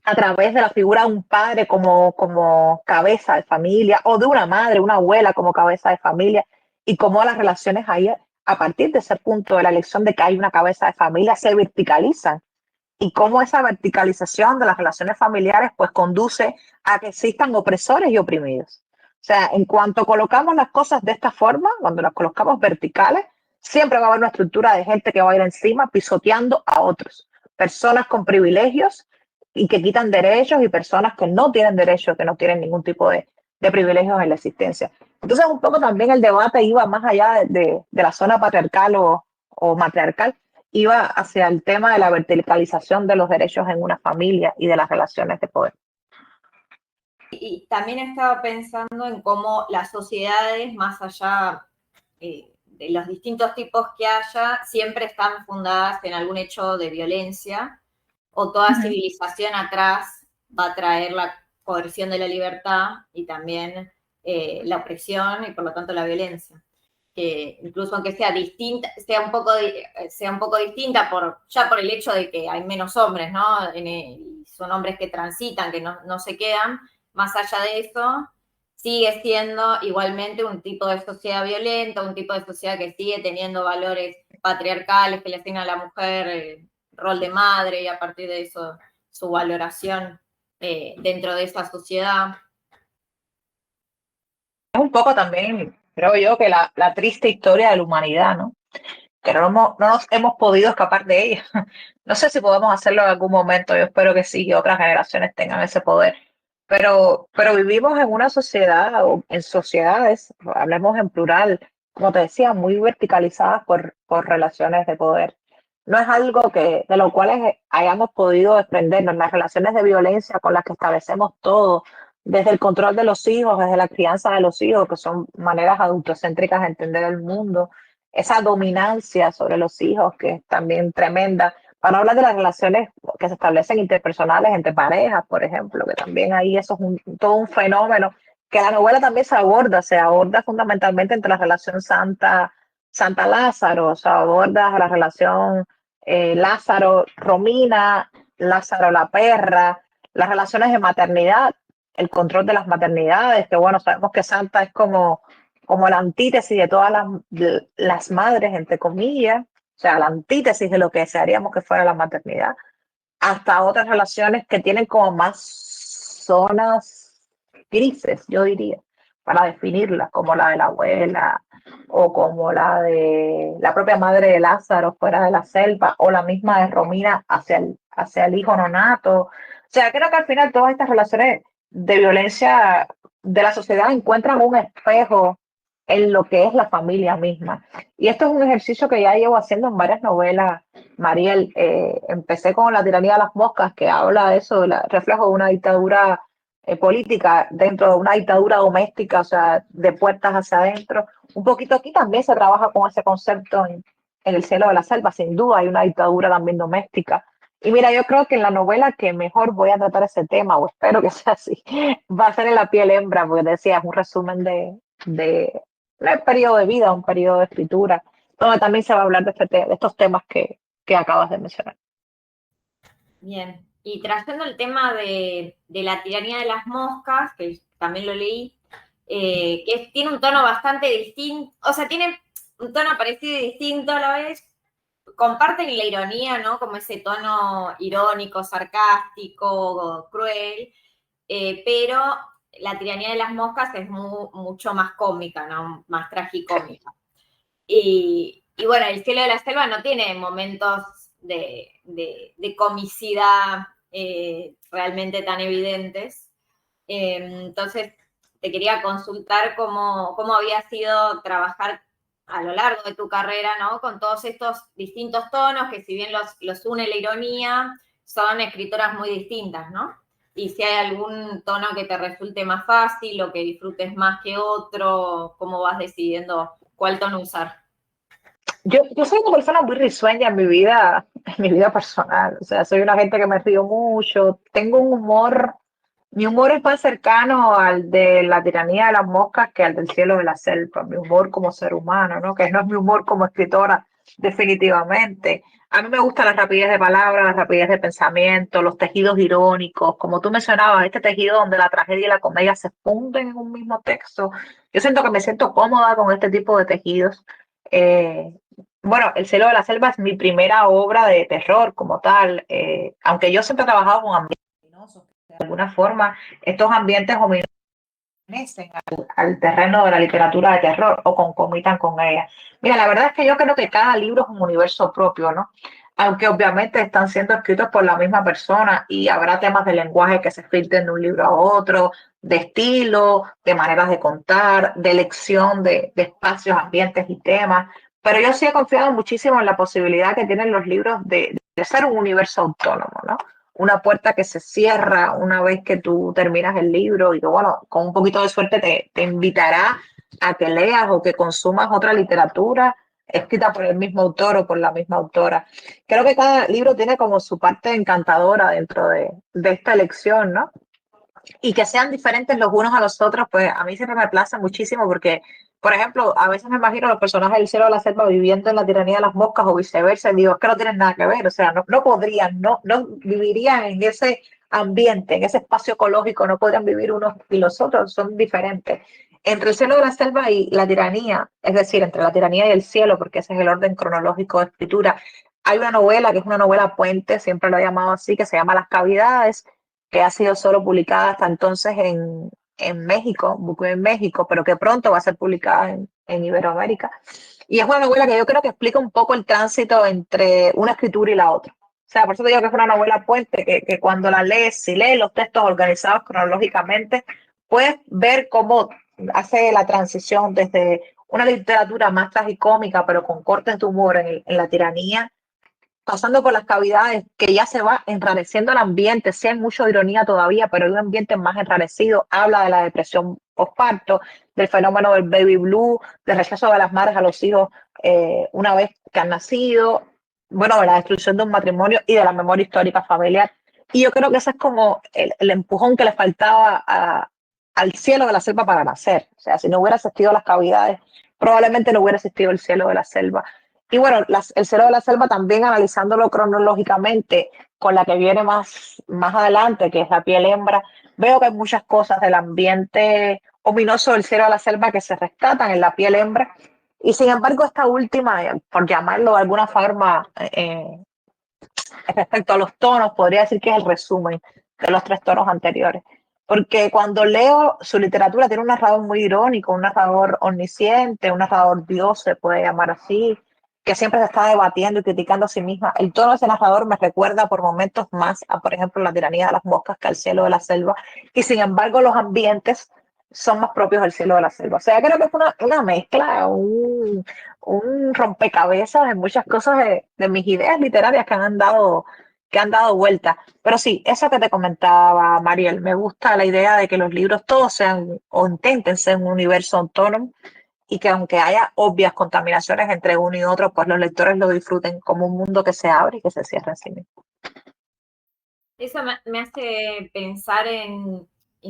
S2: a través de la figura de un padre como cabeza de familia o de una madre, una abuela como cabeza de familia y cómo las relaciones ahí, a partir de ese punto de la elección de que hay una cabeza de familia, se verticalizan y cómo esa verticalización de las relaciones familiares pues conduce a que existan opresores y oprimidos. O sea, en cuanto colocamos las cosas de esta forma, cuando las colocamos verticales, siempre va a haber una estructura de gente que va a ir encima pisoteando a otros. Personas con privilegios y que quitan derechos y personas que no tienen derechos, que no tienen ningún tipo de privilegios en la existencia. Entonces, un poco también el debate iba más allá de la zona patriarcal o matriarcal, iba hacia el tema de la verticalización de los derechos en una familia y de las relaciones de poder.
S1: Y también estaba pensando en cómo las sociedades, más allá de los distintos tipos que haya, siempre están fundadas en algún hecho de violencia, o toda civilización atrás va a traer la coerción de la libertad y también la opresión y por lo tanto la violencia. Que incluso aunque sea distinta, sea un poco distinta ya por el hecho de que hay menos hombres, ¿no? Son hombres que transitan, que no se quedan, más allá de eso, sigue siendo igualmente un tipo de sociedad violenta, un tipo de sociedad que sigue teniendo valores patriarcales que le asignan a la mujer rol de madre y a partir de eso su valoración dentro de esa sociedad.
S2: Es un poco también, creo yo, que la triste historia de la humanidad, ¿no? Que no nos hemos podido escapar de ella. No sé si podemos hacerlo en algún momento, yo espero que sí, que otras generaciones tengan ese poder. Pero vivimos en una sociedad o en sociedades, hablemos en plural, como te decía, muy verticalizadas por relaciones de poder. No es algo de lo cual hayamos podido desprendernos. Las relaciones de violencia con las que establecemos todo, desde el control de los hijos, desde la crianza de los hijos, que son maneras adultocéntricas de entender el mundo, esa dominancia sobre los hijos, que es también tremenda, para hablar de las relaciones que se establecen interpersonales entre parejas, por ejemplo, que también ahí eso es todo un fenómeno que la novela también se aborda fundamentalmente entre la relación Santa Lázaro, o sea, aborda la relación Lázaro Romina, Lázaro la perra, las relaciones de maternidad, el control de las maternidades, que bueno, sabemos que Santa es como la antítesis de todas las madres, entre comillas, o sea, la antítesis de lo que desearíamos que fuera la maternidad, hasta otras relaciones que tienen como más zonas grises, yo diría, para definirlas, como la de la abuela o como la de la propia madre de Lázaro fuera de la selva o la misma de Romina hacia el hijo nonato. O sea, creo que al final todas estas relaciones de violencia de la sociedad encuentran un espejo en lo que es la familia misma. Y esto es un ejercicio que ya llevo haciendo en varias novelas, Mariel. Empecé con La tiranía de las moscas, que habla de eso, reflejo de una dictadura política dentro de una dictadura doméstica, o sea, de puertas hacia adentro. Un poquito aquí también se trabaja con ese concepto en El cielo de la selva, sin duda hay una dictadura también doméstica. Y mira, yo creo que en la novela que mejor voy a tratar ese tema, o espero que sea así, va a ser en La piel hembra, porque decía, es un resumen de un periodo de vida, un periodo de escritura, donde también se va a hablar de estos temas que acabas de mencionar.
S1: Bien, y trayendo el tema de la tiranía de las moscas, que también lo leí, que tiene un tono bastante distinto, o sea, tiene un tono parecido y distinto a la vez, comparten la ironía, ¿no? Como ese tono irónico, sarcástico, cruel, pero la tiranía de las moscas es mucho más cómica, ¿no? Más tragicómica. Y bueno, El cielo de la selva no tiene momentos de comicidad realmente tan evidentes. Entonces, te quería consultar cómo había sido trabajar a lo largo de tu carrera, ¿no? Con todos estos distintos tonos, que si bien los une la ironía, son escritoras muy distintas, ¿no? Y si hay algún tono que te resulte más fácil o que disfrutes más que otro, ¿cómo vas decidiendo cuál tono usar?
S2: Yo soy una persona muy risueña en mi vida personal. O sea, soy una gente que me río mucho. Tengo un humor, mi humor es más cercano al de La tiranía de las moscas que al del cielo de la selva. Mi humor como ser humano, ¿no? Que no es mi humor como escritora, definitivamente. A mí me gusta la rapidez de palabras, la rapidez de pensamiento, los tejidos irónicos, como tú mencionabas, este tejido donde la tragedia y la comedia se funden en un mismo texto. Yo siento que me siento cómoda con este tipo de tejidos. Eh, bueno, El cielo de la selva es mi primera obra de terror como tal, aunque yo siempre he trabajado con ambientes ominosos, de alguna forma estos ambientes ominosos pertenecen al terreno de la literatura de terror o concomitan con ella. Mira, la verdad es que yo creo que cada libro es un universo propio, ¿no? Aunque obviamente están siendo escritos por la misma persona y habrá temas de lenguaje que se filtren de un libro a otro, de estilo, de maneras de contar, de elección de espacios, ambientes y temas. Pero yo sí he confiado muchísimo en la posibilidad que tienen los libros de ser un universo autónomo, ¿no? Una puerta que se cierra una vez que tú terminas el libro y que, bueno, con un poquito de suerte te invitará a que leas o que consumas otra literatura escrita por el mismo autor o por la misma autora. Creo que cada libro tiene como su parte encantadora dentro de esta elección, ¿no? Y que sean diferentes los unos a los otros, pues a mí siempre me place muchísimo porque, por ejemplo, a veces me imagino a los personajes del cielo de la selva viviendo en la tiranía de las moscas o viceversa, y digo, es que no tienen nada que ver, o sea, no podrían, no vivirían en ese ambiente, en ese espacio ecológico, no podrían vivir unos y los otros, son diferentes. Entre el cielo de la selva y la tiranía, es decir, entre la tiranía y el cielo, porque ese es el orden cronológico de escritura, hay una novela que es una novela puente, siempre lo he llamado así, que se llama Las Cavidades, que ha sido solo publicada hasta entonces en México, Buque en México, pero que pronto va a ser publicada en Iberoamérica. Y es una novela que yo creo que explica un poco el tránsito entre una escritura y la otra. O sea, por eso te digo que es una novela puente, que cuando la lees, si lees los textos organizados cronológicamente, puedes ver cómo hace la transición desde una literatura más tragicómica, pero con cortes de humor en la tiranía, pasando por las cavidades, que ya se va enrareciendo el ambiente, sí hay mucha ironía todavía, pero hay un ambiente más enrarecido, habla de la depresión postparto, del fenómeno del baby blue, del rechazo de las madres a los hijos una vez que han nacido, bueno, de la destrucción de un matrimonio y de la memoria histórica familiar. Y yo creo que ese es como el empujón que le faltaba al cielo de la selva para nacer. O sea, si no hubiera existido las cavidades, probablemente no hubiera existido el cielo de la selva. Y bueno, el cielo de la selva también analizándolo cronológicamente con la que viene más adelante, que es la piel hembra, veo que hay muchas cosas del ambiente ominoso del cielo de la selva que se rescatan en la piel hembra. Y sin embargo, esta última, por llamarlo de alguna forma, respecto a los tonos, podría decir que es el resumen de los tres tonos anteriores. Porque cuando leo su literatura, tiene un narrador muy irónico, un narrador omnisciente, un narrador dios, se puede llamar así, que siempre se está debatiendo y criticando a sí misma. El tono de ese narrador me recuerda por momentos más a, por ejemplo, la tiranía de las moscas que al cielo de la selva. Y sin embargo, los ambientes son más propios del cielo de la selva. O sea, creo que es una mezcla, un rompecabezas de muchas cosas de mis ideas literarias que han dado vuelta. Pero sí, eso que te comentaba, Mariel, me gusta la idea de que los libros todos sean o intenten ser un universo autónomo y que aunque haya obvias contaminaciones entre uno y otro, pues los lectores lo disfruten como un mundo que se abre y que se cierra en sí mismo.
S1: Eso me hace pensar en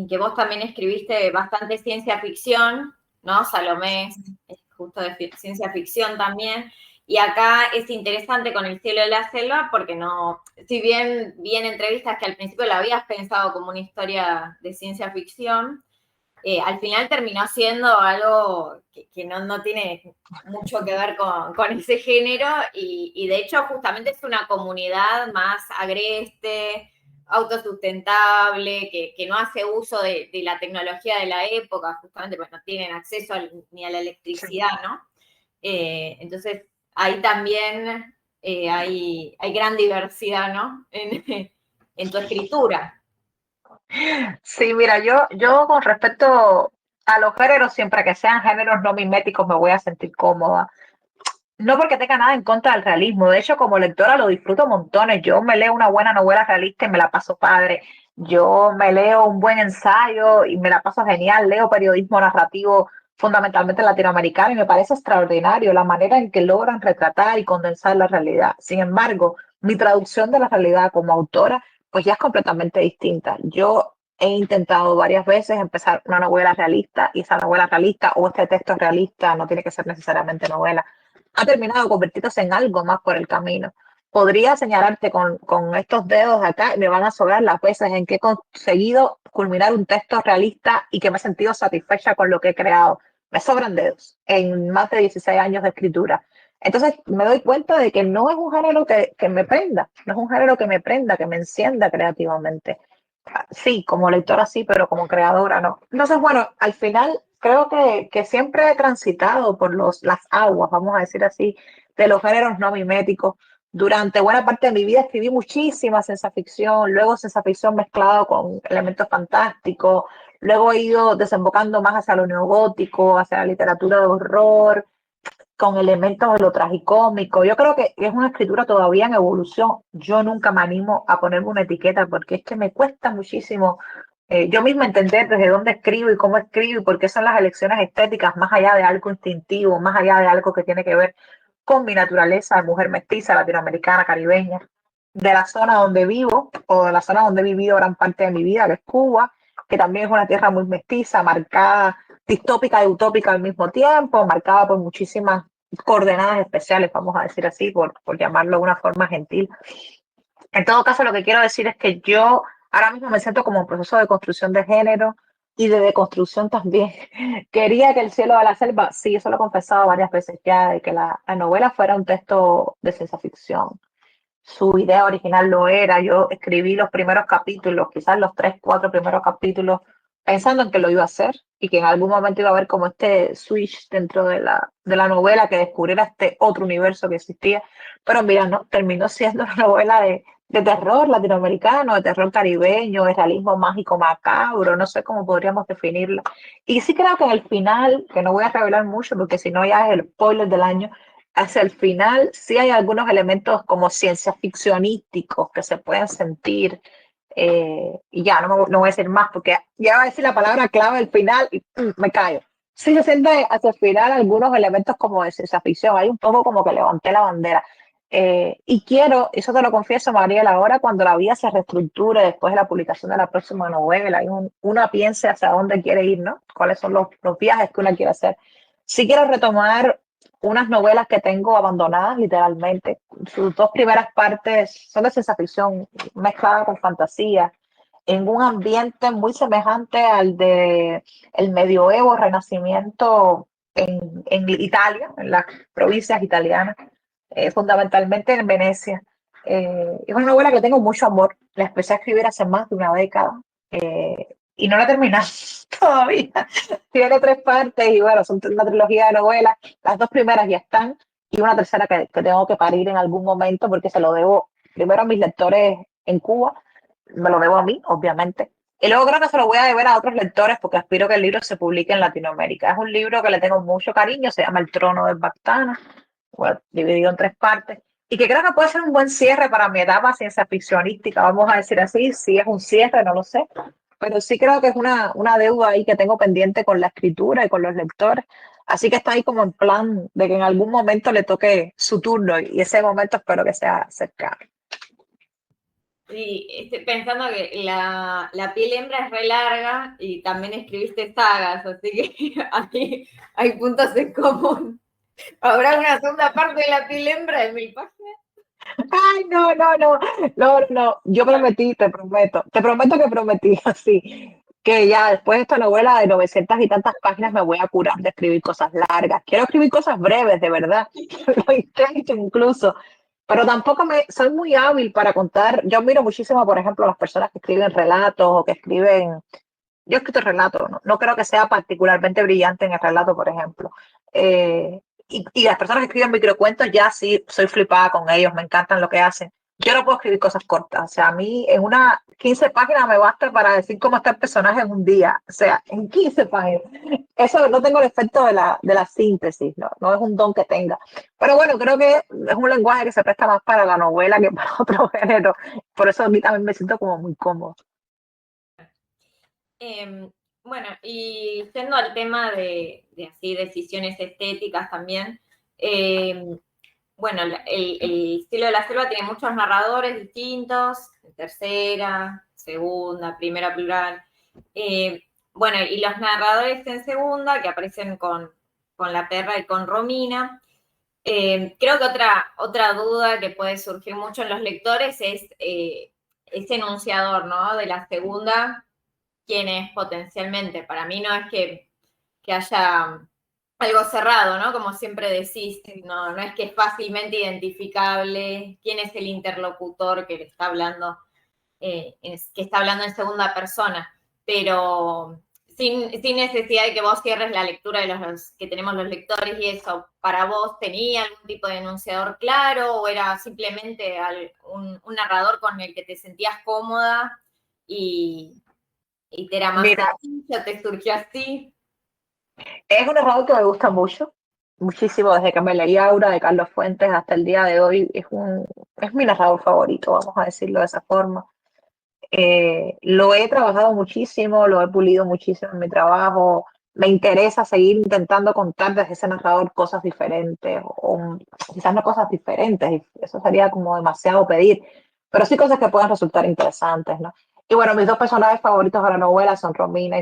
S1: que vos también escribiste bastante ciencia ficción, ¿no? Salomé es justo de ciencia ficción también. Y acá es interesante con El cielo de la selva porque no, si bien vi en entrevistas que al principio la habías pensado como una historia de ciencia ficción, al final terminó siendo algo que no tiene mucho que ver con ese género y de hecho justamente es una comunidad más agreste, autosustentable, que no hace uso de la tecnología de la época, justamente pues no tienen acceso ni a la
S2: Sí.
S1: electricidad, ¿no? Entonces ahí también hay gran diversidad, ¿no? En tu escritura.
S2: Sí, mira, yo con respecto a los géneros, siempre que sean géneros no miméticos, me voy a sentir cómoda. No porque tenga nada en contra del realismo, de hecho como lectora lo disfruto montones, yo me leo una buena novela realista y me la paso padre, yo me leo un buen ensayo y me la paso genial, leo periodismo narrativo fundamentalmente latinoamericano y me parece extraordinario la manera en que logran retratar y condensar la realidad. Sin embargo, mi traducción de la realidad como autora pues ya es completamente distinta. Yo he intentado varias veces empezar una novela realista y esa novela realista o este texto realista no tiene que ser necesariamente novela ha terminado convirtiéndose en algo más por el camino. Podría señalarte con estos dedos acá y me van a sobrar las veces en que he conseguido culminar un texto realista y que me he sentido satisfecha con lo que he creado. Me sobran dedos en más de 16 años de escritura. Entonces me doy cuenta de que no es un género que me prenda, no es un género que me prenda, que me encienda creativamente. Sí, como lectora sí, pero como creadora no. Entonces, bueno, al final creo que siempre he transitado por las aguas, vamos a decir así, de los géneros no miméticos. Durante buena parte de mi vida escribí muchísima ciencia ficción, luego ciencia ficción mezclado con elementos fantásticos, luego he ido desembocando más hacia lo neogótico, hacia la literatura de horror, con elementos de lo tragicómico. Yo creo que es una escritura todavía en evolución. Yo nunca me animo a ponerme una etiqueta porque es que me cuesta muchísimo yo misma entender desde dónde escribo y cómo escribo y por qué son las elecciones estéticas más allá de algo instintivo, más allá de algo que tiene que ver con mi naturaleza de mujer mestiza, latinoamericana, caribeña, de la zona donde vivo o de la zona donde he vivido gran parte de mi vida, que es Cuba, que también es una tierra muy mestiza, marcada, distópica y utópica al mismo tiempo, marcada por muchísimas coordenadas especiales, vamos a decir así, por llamarlo de una forma gentil. En todo caso, lo que quiero decir es que yo ahora mismo me siento como un proceso de construcción de género y de deconstrucción también. Quería que El cielo de la selva, sí, eso lo he confesado varias veces ya, de que la novela fuera un texto de ciencia ficción. Su idea original lo era. Yo escribí los primeros capítulos, quizás los tres, cuatro primeros capítulos, pensando en que lo iba a hacer y que en algún momento iba a haber como este switch dentro de la novela que descubriera este otro universo que existía. Pero mira, no, terminó siendo una novela de terror latinoamericano, de terror caribeño, de realismo mágico macabro, no sé cómo podríamos definirla. Y sí creo que en el final, que no voy a revelar mucho porque si no ya es el spoiler del año, hacia el final sí hay algunos elementos como ciencia ficcionísticos que se pueden sentir. Y ya, no voy a decir más porque ya va a decir la palabra clave al final y me callo. Sí se siente hacia el final algunos elementos como de ciencia ficción. Hay un poco como que levanté la bandera. Y quiero, eso te lo confieso, Mariela, ahora cuando la vida se reestructure después de la publicación de la próxima novela, una piense hacia dónde quiere ir, ¿no? Cuáles son los viajes que una quiere hacer. Sí quiero retomar unas novelas que tengo abandonadas literalmente. Sus dos primeras partes son de ciencia ficción mezclada con fantasía, en un ambiente muy semejante al de el medioevo, renacimiento en Italia, en las provincias italianas, fundamentalmente en Venecia. Es una novela que tengo mucho amor. La empecé a escribir hace más de una década y no la he terminado todavía. Tiene 3 partes y bueno, son una trilogía de novelas. Las 2 primeras ya están y una tercera que tengo que parir en algún momento porque se lo debo primero a mis lectores en Cuba, me lo debo a mí, obviamente. Y luego creo que se lo voy a deber a otros lectores porque aspiro que el libro se publique en Latinoamérica. Es un libro que le tengo mucho cariño, se llama El trono de Bactana, bueno, dividido en 3 partes, y que creo que puede ser un buen cierre para mi etapa ciencia ficcionística, vamos a decir así, si es un cierre, no lo sé, pero sí creo que es una deuda ahí que tengo pendiente con la escritura y con los lectores, así que está ahí como en plan de que en algún momento le toque su turno y ese momento espero que sea cercano.
S1: Sí, estoy pensando que la piel hembra es re larga y también escribiste sagas, así que hay puntos en común. ¿Habrá una segunda parte de la piel hembra de 1000 páginas?
S2: Ay, no, yo prometí, te prometo que prometí así, que ya después de esta novela de 900 y tantas páginas me voy a curar de escribir cosas largas. Quiero escribir cosas breves, de verdad, lo intento incluso, pero tampoco soy muy hábil para contar. Yo admiro muchísimo, por ejemplo, a las personas que escriben relatos o que escriben. Yo he escrito relatos, no creo que sea particularmente brillante en el relato, por ejemplo. Eh, y las personas que escriben microcuentos, ya sí, soy flipada con ellos, me encantan lo que hacen. Yo no puedo escribir cosas cortas, o sea, a mí en una 15 páginas me basta para decir cómo está el personaje en un día, o sea, en 15 páginas. Eso no tengo el efecto de la síntesis, no es un don que tenga. Pero bueno, creo que es un lenguaje que se presta más para la novela que para otro género. Por eso a mí también me siento como muy cómodo.
S1: Bueno, y yendo al tema de así decisiones estéticas también, bueno, el estilo de la selva tiene muchos narradores distintos, tercera, segunda, primera plural. Bueno, y los narradores en segunda, que aparecen con la perra y con Romina. Creo que otra duda que puede surgir mucho en los lectores es ese enunciador, ¿no? De la segunda, quién es potencialmente. Para mí no es que haya algo cerrado, ¿no? Como siempre decís, no es que es fácilmente identificable quién es el interlocutor que le está hablando, que está hablando en segunda persona, pero sin necesidad de que vos cierres la lectura de los que tenemos los lectores y eso. ¿Para vos tenía algún tipo de enunciador claro o era simplemente un narrador con el que te sentías cómoda y te era más
S2: Mira,
S1: sencillo, te surgió así?
S2: es un narrador que me gusta mucho, muchísimo, desde que me leí Aura de Carlos Fuentes hasta el día de hoy. Es mi narrador favorito, vamos a decirlo de esa forma. Lo he trabajado muchísimo, lo he pulido muchísimo en mi trabajo. Me interesa seguir intentando contar desde ese narrador cosas diferentes, o quizás no cosas diferentes, y eso sería como demasiado pedir, pero sí cosas que puedan resultar interesantes, ¿no? Y bueno, mis dos personajes favoritos de la novela son Romina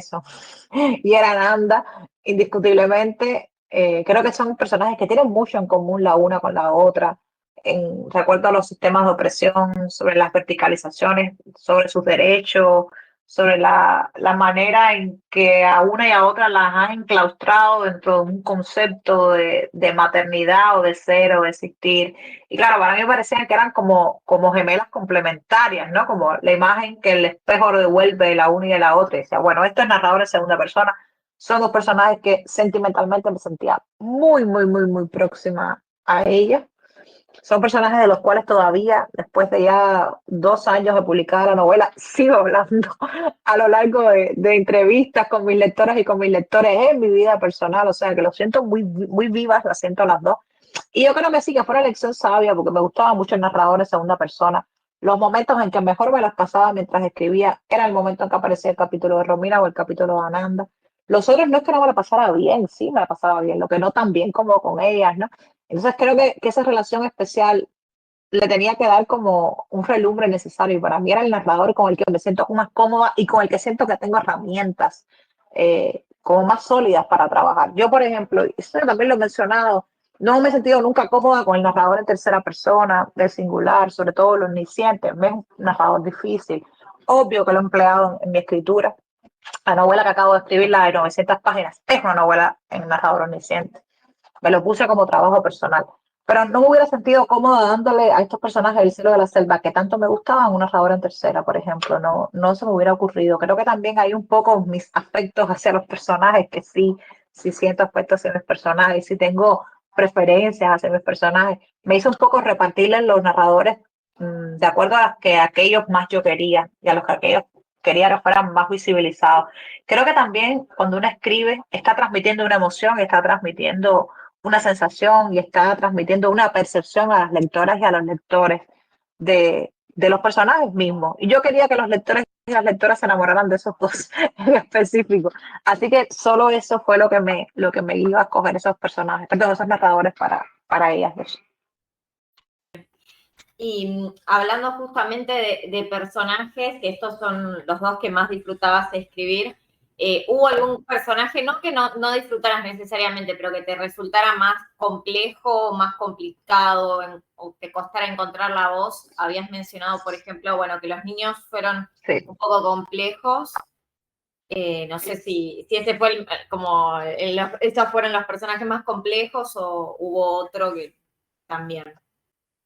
S2: y Erananda, indiscutiblemente. Creo que son personajes que tienen mucho en común la una con la otra en recuerdo a los sistemas de opresión, sobre las verticalizaciones, sobre sus derechos, sobre la manera en que a una y a otra las han enclaustrado dentro de un concepto de maternidad o de ser o de existir. Y claro, para mí me parecían que eran como gemelas complementarias, ¿no? Como la imagen que el espejo devuelve de la una y de la otra. Y decía, bueno, esto es narrador en segunda persona. Son dos personajes que sentimentalmente me sentía muy próxima a ella. Son personajes de los cuales todavía, después de ya 2 años de publicada la novela, sigo hablando a lo largo de entrevistas con mis lectoras y con mis lectores en mi vida personal. O sea, que lo siento muy vivas, las siento las dos. Y yo creo que sí, que fue una elección sabia, porque me gustaba mucho el narrador en segunda persona. Los momentos en que mejor me las pasaba mientras escribía era el momento en que aparecía el capítulo de Romina o el capítulo de Ananda. Los otros no es que no me la pasara bien, sí me la pasaba bien, lo que no tan bien como con ellas, ¿no? Entonces creo que esa relación especial le tenía que dar como un relumbre necesario. Y para mí era el narrador con el que me siento más cómoda y con el que siento que tengo herramientas como más sólidas para trabajar. Yo, por ejemplo, eso también lo he mencionado, no me he sentido nunca cómoda con el narrador en tercera persona, del singular, sobre todo los omniscientes. Me es un narrador difícil. Obvio que lo he empleado en mi escritura. La novela que acabo de escribir, la de 900 páginas, es una novela en narrador omnisciente. Me lo puse como trabajo personal. Pero no me hubiera sentido cómoda dándole a estos personajes del cielo de la selva que tanto me gustaban una narradora en tercera, por ejemplo. No, no se me hubiera ocurrido. Creo que también hay un poco mis afectos hacia los personajes, que sí, sí siento afectos hacia mis personajes, sí tengo preferencias hacia mis personajes. Me hizo un poco repartirles los narradores de acuerdo a que aquellos más yo quería y a los que aquellos quería que fueran más visibilizados. Creo que también cuando uno escribe está transmitiendo una emoción, está transmitiendo una sensación y está transmitiendo una percepción a las lectoras y a los lectores de los personajes mismos. Y yo quería que los lectores y las lectoras se enamoraran de esos dos en específico. Así que solo eso fue lo que me iba a escoger esos personajes, perdón, esos narradores para ellas dos.
S1: Y hablando justamente de personajes, que estos son los dos que más disfrutabas de escribir, ¿hubo algún personaje, no que no disfrutaras necesariamente, pero que te resultara más complejo, más complicado, o te costara encontrar la voz? Habías mencionado, por ejemplo, bueno, que los niños fueron
S2: Sí.
S1: un poco complejos. No sé si ese fue esos fueron los personajes más complejos o hubo otro que también.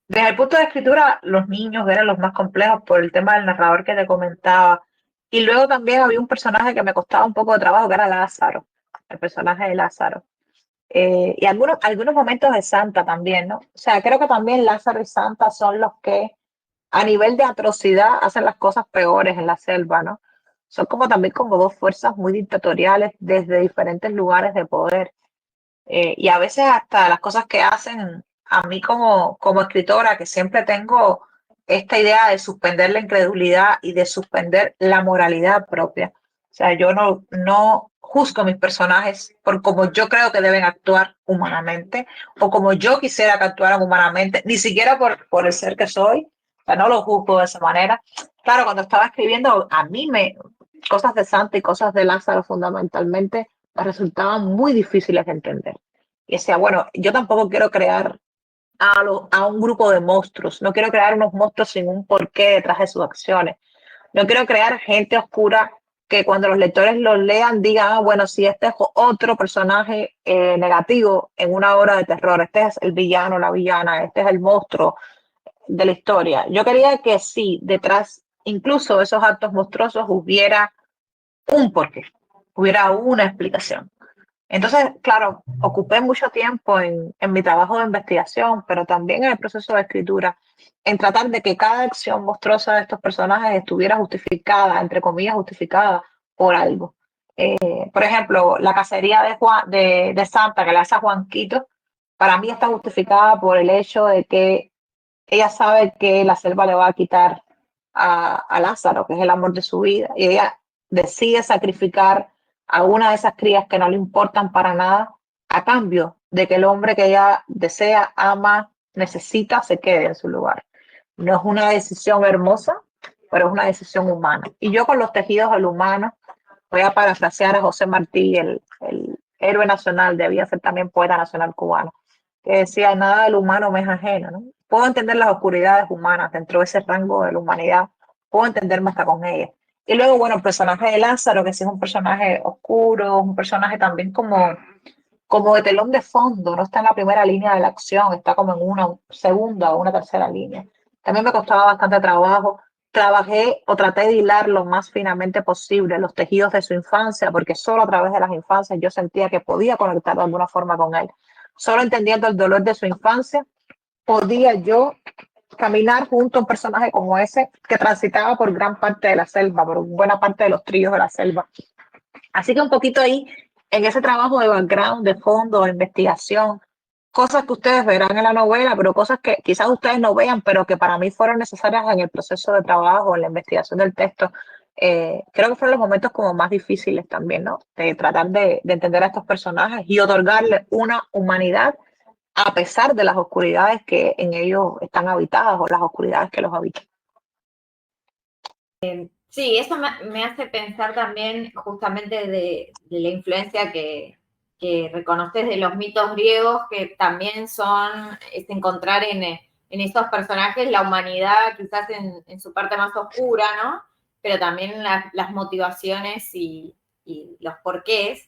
S2: Desde el punto de escritura, los niños eran los más complejos por el tema del narrador que te comentaba. Y luego también había un personaje que me costaba un poco de trabajo, que era Lázaro, el personaje de Lázaro. Y algunos momentos de Santa también, ¿no? O sea, creo que también Lázaro y Santa son los que a nivel de atrocidad hacen las cosas peores en la selva, ¿no? Son como también como dos fuerzas muy dictatoriales desde diferentes lugares de poder. Y a veces hasta las cosas que hacen a mí como escritora, que siempre tengo esta idea de suspender la incredulidad y de suspender la moralidad propia. O sea, yo no juzgo a mis personajes por cómo yo creo que deben actuar humanamente o como yo quisiera que actuaran humanamente, ni siquiera por el ser que soy. O sea, no lo juzgo de esa manera. Claro, cuando estaba escribiendo, cosas de Santa y cosas de Lázaro fundamentalmente me resultaban muy difíciles de entender. Y decía, bueno, yo tampoco quiero crear a un grupo de monstruos, no quiero crear unos monstruos sin un porqué detrás de sus acciones, no quiero crear gente oscura que cuando los lectores los lean digan, ah, bueno, si este es otro personaje negativo en una obra de terror, este es el villano, la villana, este es el monstruo de la historia. Yo quería que sí, detrás incluso de esos actos monstruosos hubiera un porqué, hubiera una explicación. Entonces, claro, ocupé mucho tiempo en mi trabajo de investigación, pero también en el proceso de escritura, en tratar de que cada acción monstruosa de estos personajes estuviera justificada, entre comillas, justificada por algo. Por ejemplo, la cacería de Santa que le hace a Juanquito, para mí está justificada por el hecho de que ella sabe que la selva le va a quitar a Lázaro, que es el amor de su vida, y ella decide sacrificar a una de esas crías que no le importan para nada, a cambio de que el hombre que ella desea, ama, necesita, se quede en su lugar. No es una decisión hermosa, pero es una decisión humana. Y yo con los tejidos del humano, voy a parafrasear a José Martí, el héroe nacional, debía ser también poeta nacional cubano, que decía, nada del humano me es ajeno, ¿no? Puedo entender las oscuridades humanas dentro de ese rango de la humanidad, puedo entenderme hasta con ellas. Y luego, bueno, el personaje de Lázaro, que sí es un personaje oscuro, un personaje también como de telón de fondo, no está en la primera línea de la acción, está como en una segunda o una tercera línea. También me costaba bastante trabajo. Trabajé o traté de hilar lo más finamente posible los tejidos de su infancia, porque solo a través de las infancias yo sentía que podía conectar de alguna forma con él. Solo entendiendo el dolor de su infancia, podía yo caminar junto a un personaje como ese que transitaba por gran parte de la selva, por buena parte de los trillos de la selva. Así que un poquito ahí, en ese trabajo de background, de fondo, de investigación, cosas que ustedes verán en la novela, pero cosas que quizás ustedes no vean, pero que para mí fueron necesarias en el proceso de trabajo, en la investigación del texto. Creo que fueron los momentos como más difíciles también, ¿no? De tratar de entender a estos personajes y otorgarles una humanidad a pesar de las oscuridades que en ellos están habitadas o las oscuridades que los habitan.
S1: Sí, eso me hace pensar también justamente de la influencia que reconoces de los mitos griegos, que también es encontrar en esos personajes la humanidad quizás en su parte más oscura, ¿no? Pero también las motivaciones y los porqués.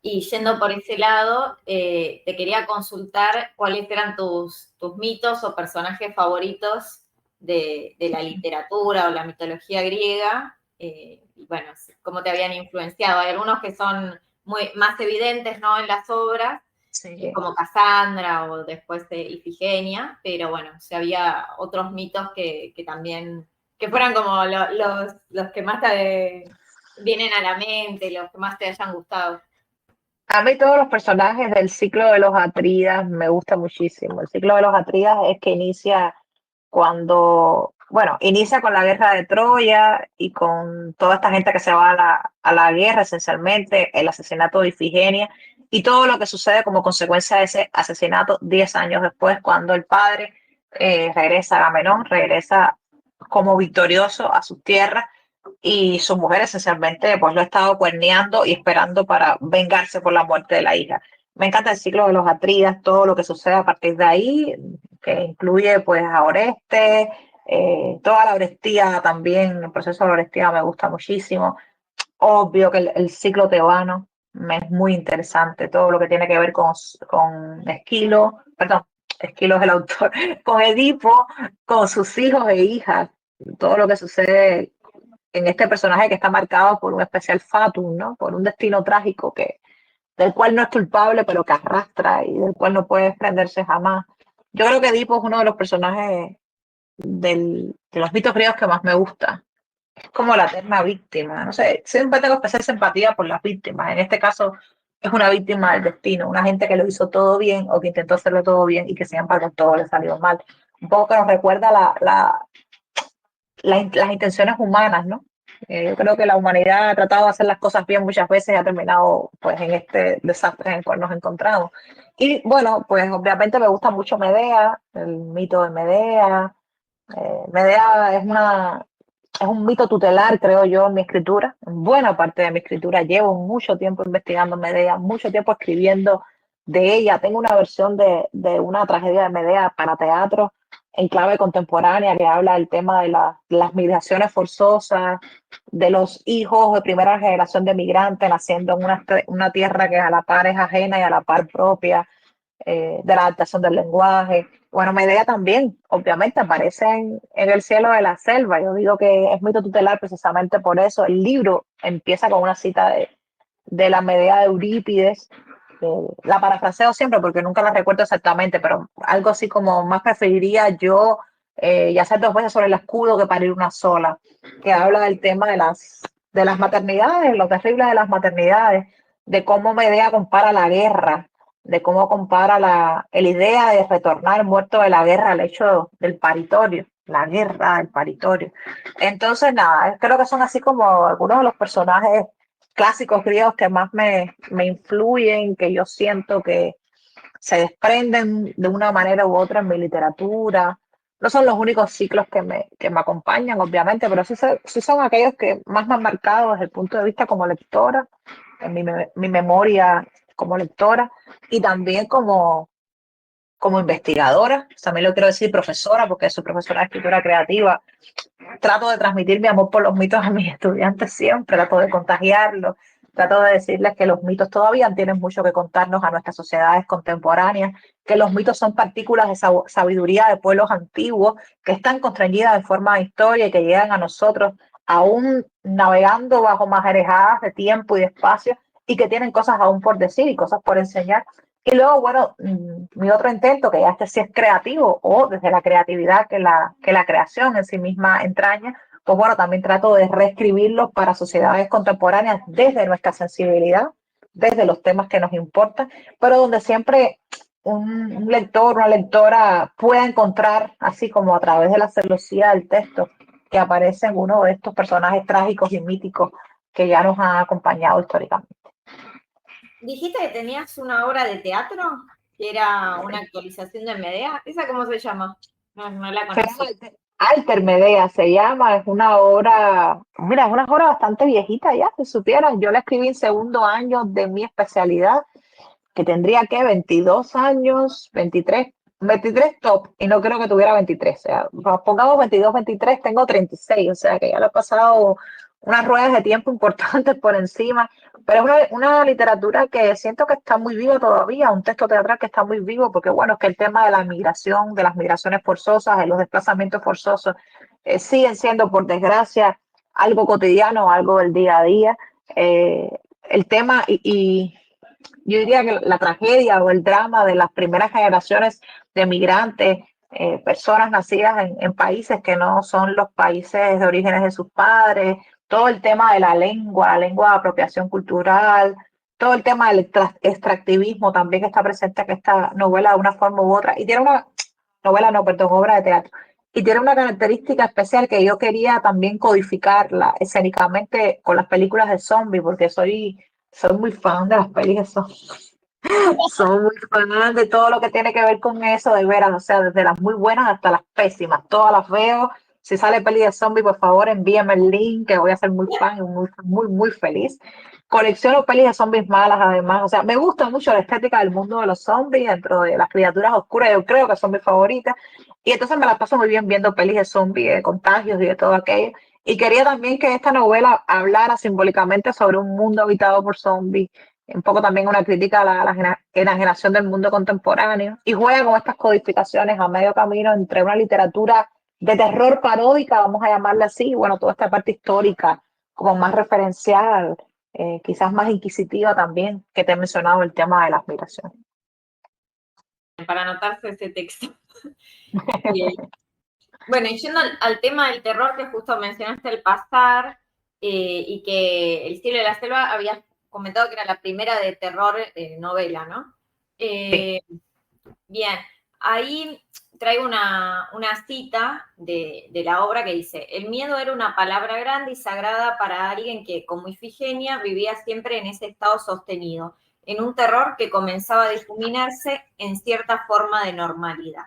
S1: Y yendo por ese lado, te quería consultar cuáles eran tus mitos o personajes favoritos de la literatura o la mitología griega, y bueno, cómo te habían influenciado. Hay algunos que son más evidentes, ¿no?, en las obras,
S2: Sí.
S1: como Casandra o después de Ifigenia, pero bueno, si había otros mitos que también, que fueran como los que más te vienen a la mente, los que más te hayan gustado.
S2: A mí todos los personajes del ciclo de los Atrídas me gusta muchísimo. El ciclo de los Atrídas es que inicia cuando, bueno, inicia con la guerra de Troya y con toda esta gente que se va a la guerra, esencialmente, el asesinato de Ifigenia y todo lo que sucede como consecuencia de ese asesinato 10 años después, cuando el padre regresa, Agamenón, regresa como victorioso a sus tierras y su mujer esencialmente pues lo ha estado cuerneando y esperando para vengarse por la muerte de la hija. Me encanta el ciclo de los Atrídas, todo lo que sucede a partir de ahí, que incluye pues a Oreste, toda la Orestía también, el proceso de la Orestía me gusta muchísimo. Obvio que el ciclo tebano me es muy interesante, todo lo que tiene que ver con Esquilo, perdón, Esquilo es el autor, con Edipo, con sus hijos e hijas, todo lo que sucede en este personaje que está marcado por un especial fatum, ¿no? Por un destino trágico del cual no es culpable, pero que arrastra y del cual no puede desprenderse jamás. Yo creo que Edipo es uno de los personajes de los mitos griegos que más me gusta. Es como la eterna víctima. No sé, siempre tengo especial simpatía por las víctimas. En este caso es una víctima del destino, una gente que lo hizo todo bien o que intentó hacerlo todo bien y que sin embargo todo le salió mal. Un poco que nos recuerda las intenciones humanas, ¿no? Yo creo que la humanidad ha tratado de hacer las cosas bien muchas veces y ha terminado pues en este desastre en el cual nos encontramos. Y bueno, pues obviamente me gusta mucho Medea, el mito de Medea. Medea es un mito tutelar, creo yo, en mi escritura. En buena parte de mi escritura llevo mucho tiempo investigando Medea, mucho tiempo escribiendo de ella. Tengo una versión de una tragedia de Medea para teatro en clave contemporánea que habla del tema de las migraciones forzosas, de los hijos de primera generación de migrantes naciendo en una tierra que a la par es ajena y a la par propia, de la adaptación del lenguaje. Bueno, Medea también, obviamente, aparece en El cielo de la selva. Yo digo que es mito tutelar precisamente por eso. El libro empieza con una cita de la Medea de Eurípides. La parafraseo siempre porque nunca la recuerdo exactamente, pero algo así como más preferiría yo yacer dos veces sobre el escudo que parir una sola, que habla del tema de las maternidades, lo terrible de las maternidades, de cómo Medea compara la guerra, de cómo compara la idea de retornar muerto de la guerra al hecho del paritorio, la guerra del paritorio. Entonces, nada, creo que son así como algunos de los personajes clásicos griegos que más me influyen, que yo siento que se desprenden de una manera u otra en mi literatura. No son los únicos ciclos que me acompañan, obviamente, pero sí son aquellos que más me han marcado desde el punto de vista como lectora, en mi memoria como lectora y también como investigadora, también lo quiero decir profesora, porque soy profesora de escritura creativa. Trato de transmitir mi amor por los mitos a mis estudiantes siempre, trato de contagiarlos, trato de decirles que los mitos todavía tienen mucho que contarnos a nuestras sociedades contemporáneas, que los mitos son partículas de sabiduría de pueblos antiguos que están constreñidas de forma de historia y que llegan a nosotros aún navegando bajo marejadas de tiempo y de espacio y que tienen cosas aún por decir y cosas por enseñar. Y luego, bueno, mi otro intento, que ya este sí es creativo o desde la creatividad que la creación en sí misma entraña, pues bueno, también trato de reescribirlo para sociedades contemporáneas desde nuestra sensibilidad, desde los temas que nos importan, pero donde siempre un lector, una lectora pueda encontrar, así como a través de la celosía del texto, que aparece en uno de estos personajes trágicos y míticos que ya nos han acompañado históricamente.
S1: Dijiste que tenías una obra de teatro, que era una actualización de Medea. ¿Esa cómo se llama? No, no la
S2: Se llama
S1: conocí.
S2: Alter Medea, se llama, es una obra, mira, es una obra bastante viejita ya, si supieran, yo la escribí en segundo año de mi especialidad, que tendría que 22 años, 23 top, y no creo que tuviera 23, o sea, pongamos 22, 23, tengo 36, o sea que ya le he pasado unas ruedas de tiempo importantes por encima, pero es una literatura que siento que está muy viva todavía, un texto teatral que está muy vivo, porque bueno, es que el tema de la migración, de las migraciones forzosas, de los desplazamientos forzosos, siguen siendo, por desgracia, algo cotidiano, algo del día a día. El tema y yo diría que la tragedia o el drama de las primeras generaciones de migrantes, personas nacidas en países que no son los países de orígenes de sus padres, todo el tema de la lengua de apropiación cultural, todo el tema del extractivismo también que está presente en esta novela de una forma u otra. Y tiene una novela, no, perdón, obra de teatro. Y tiene una característica especial que yo quería también codificarla escénicamente con las películas de zombies, porque soy muy fan de las pelis de zombies. Soy muy fan de todo lo que tiene que ver con eso, de veras, o sea, desde las muy buenas hasta las pésimas, todas las veo. Si sale peli de zombie, por favor, envíame el link, que voy a ser muy fan y muy, muy, muy feliz. Colecciono pelis de zombies malas, además, o sea, me gusta mucho la estética del mundo de los zombies, dentro de las criaturas oscuras, yo creo que son mis favoritas. Y entonces me la paso muy bien viendo pelis de zombies, de contagios y de todo aquello. Y quería también que esta novela hablara simbólicamente sobre un mundo habitado por zombies, un poco también una crítica a la enajenación del mundo contemporáneo, y juega con estas codificaciones a medio camino entre una literatura de terror paródica, vamos a llamarla así, y bueno, toda esta parte histórica como más referencial, quizás más inquisitiva también, que te he mencionado el tema de las migraciones.
S1: Para anotarse ese texto. Bien. Bueno, y yendo al tema del terror que justo mencionaste al pasar, y que El cielo de la selva habías comentado que era la primera de terror novela, ¿no?
S2: Sí.
S1: Bien, ahí traigo una cita de la obra que dice: el miedo era una palabra grande y sagrada para alguien que, como Ifigenia, vivía siempre en ese estado sostenido, en un terror que comenzaba a difuminarse en cierta forma de normalidad.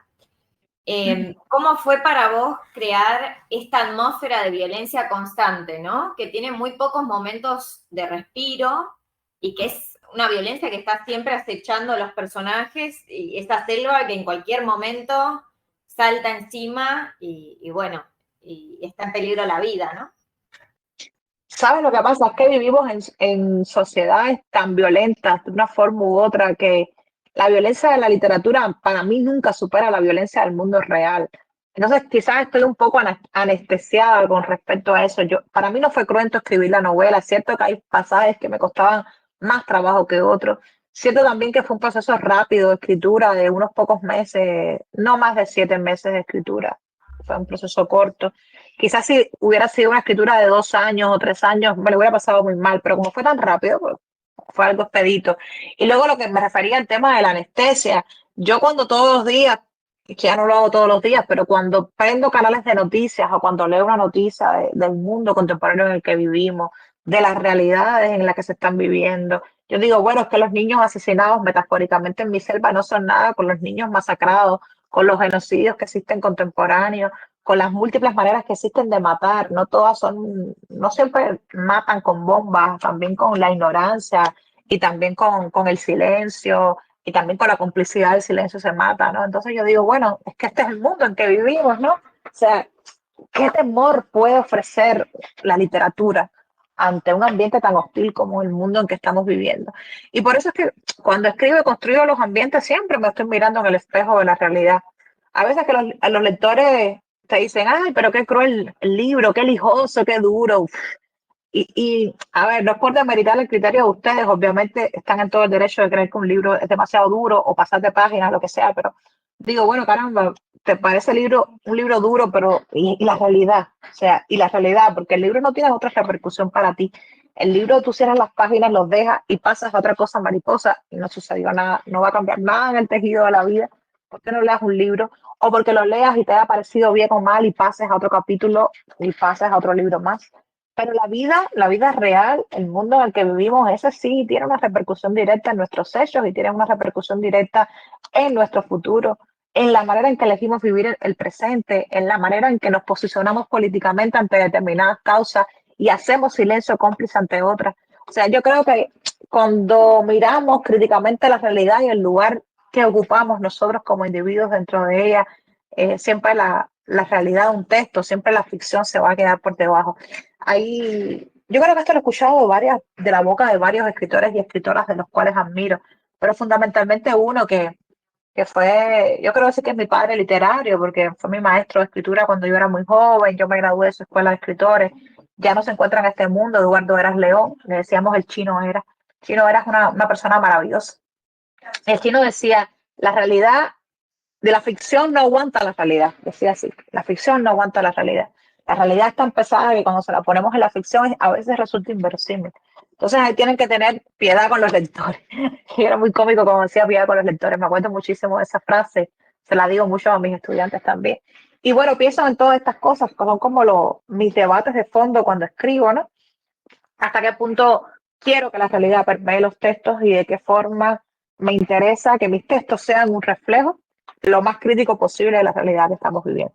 S1: ¿Cómo fue para vos crear esta atmósfera de violencia constante, ¿no? Que tiene muy pocos momentos de respiro y que es una violencia que está siempre acechando a los personajes, y esta selva que en cualquier momento salta encima y bueno, y está en peligro la vida, ¿no?
S2: ¿Sabes lo que pasa? Es que vivimos en sociedades tan violentas de una forma u otra que la violencia de la literatura para mí nunca supera la violencia del mundo real. Entonces quizás estoy un poco anestesiada con respecto a eso. Para mí no fue cruento escribir la novela. Es cierto que hay pasajes que me costaban más trabajo que otros. Siento también que fue un proceso rápido de escritura de unos pocos meses, no más de 7 meses de escritura. Fue un proceso corto. Quizás si hubiera sido una escritura de 2 años o 3 años, me lo hubiera pasado muy mal, pero como fue tan rápido, pues fue algo expedito. Y luego lo que me refería al tema de la anestesia, yo cuando todos los días, que ya no lo hago todos los días, pero cuando prendo canales de noticias o cuando leo una noticia del mundo contemporáneo en el que vivimos, de las realidades en las que se están viviendo, yo digo, bueno, es que los niños asesinados metafóricamente en mi selva no son nada con los niños masacrados, con los genocidios que existen contemporáneos, con las múltiples maneras que existen de matar. No todas son, no siempre matan con bombas, también con la ignorancia y también con el silencio y también con la complicidad del silencio se mata, ¿no? Entonces yo digo, bueno, es que este es el mundo en que vivimos, ¿no? O sea, ¿qué temor puede ofrecer la literatura ante un ambiente tan hostil como el mundo en que estamos viviendo? Y por eso es que cuando escribo y construyo los ambientes siempre me estoy mirando en el espejo de la realidad. A veces que los lectores te dicen, ay, pero qué cruel el libro, qué lijoso, qué duro. Uf. A ver, no es por demeritar el criterio de ustedes, obviamente están en todo el derecho de creer que un libro es demasiado duro o pasar de páginas, lo que sea, pero digo, bueno, caramba, te parece el libro, un libro duro, pero y la realidad, o sea, y la realidad, porque el libro no tiene otra repercusión para ti El libro tú cierras las páginas, los dejas y pasas a otra cosa mariposa y no sucedió nada, no va a cambiar nada en el tejido de la vida. ¿Por qué no leas un libro? O porque lo leas y te haya parecido bien o mal y pases a otro capítulo y pases a otro libro más. Pero la vida real, el mundo en el que vivimos, ese sí tiene una repercusión directa en nuestros hechos y tiene una repercusión directa en nuestro futuro, en la manera en que elegimos vivir el presente, en la manera en que nos posicionamos políticamente ante determinadas causas y hacemos silencio cómplice ante otras. O sea, yo creo que cuando miramos críticamente la realidad y el lugar que ocupamos nosotros como individuos dentro de ella, siempre la realidad de un texto, siempre la ficción se va a quedar por debajo. Ahí, yo creo que esto lo he escuchado de la boca de varios escritores y escritoras de los cuales admiro, pero fundamentalmente uno que fue, yo creo decir que es mi padre literario, porque fue mi maestro de escritura cuando yo era muy joven, yo me gradué de su escuela de escritores, ya no se encuentra en este mundo, Eduardo Eras León, le decíamos el Chino Era. Chino Era una persona maravillosa. El Chino decía, la realidad de la ficción no aguanta la realidad, decía así, la ficción no aguanta la realidad. La realidad es tan pesada que cuando se la ponemos en la ficción a veces resulta inverosímil. Entonces ahí tienen que tener piedad con los lectores. Y era muy cómico como decía piedad con los lectores. Me acuerdo muchísimo de esa frase, se la digo mucho a mis estudiantes también. Y bueno, pienso en todas estas cosas, son como mis debates de fondo cuando escribo, ¿no? Hasta qué punto quiero que la realidad permee los textos y de qué forma me interesa que mis textos sean un reflejo lo más crítico posible de la realidad que estamos viviendo.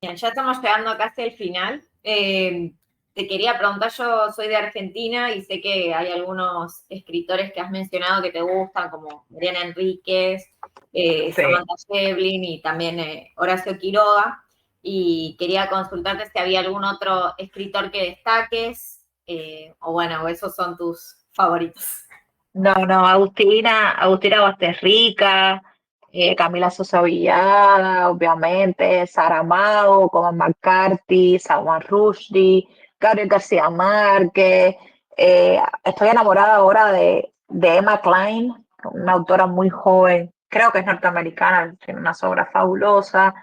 S1: Bien, ya estamos llegando casi al final. Te quería preguntar, yo soy de Argentina y sé que hay algunos escritores que has mencionado que te gustan, como Mariana Enríquez,
S2: Sí.
S1: Samantha Schweblin y también Horacio Quiroga. Y quería consultarte si había algún otro escritor que destaques, o bueno, esos son tus favoritos.
S2: No, no, Agustina Basterrica, Camila Sosa Villada, obviamente, Saramago, Coman McCarthy, Salman Rushdie, Gabriel García Márquez. Estoy enamorada ahora de Emma Klein, una autora muy joven, creo que es norteamericana, tiene unas obras fabulosas.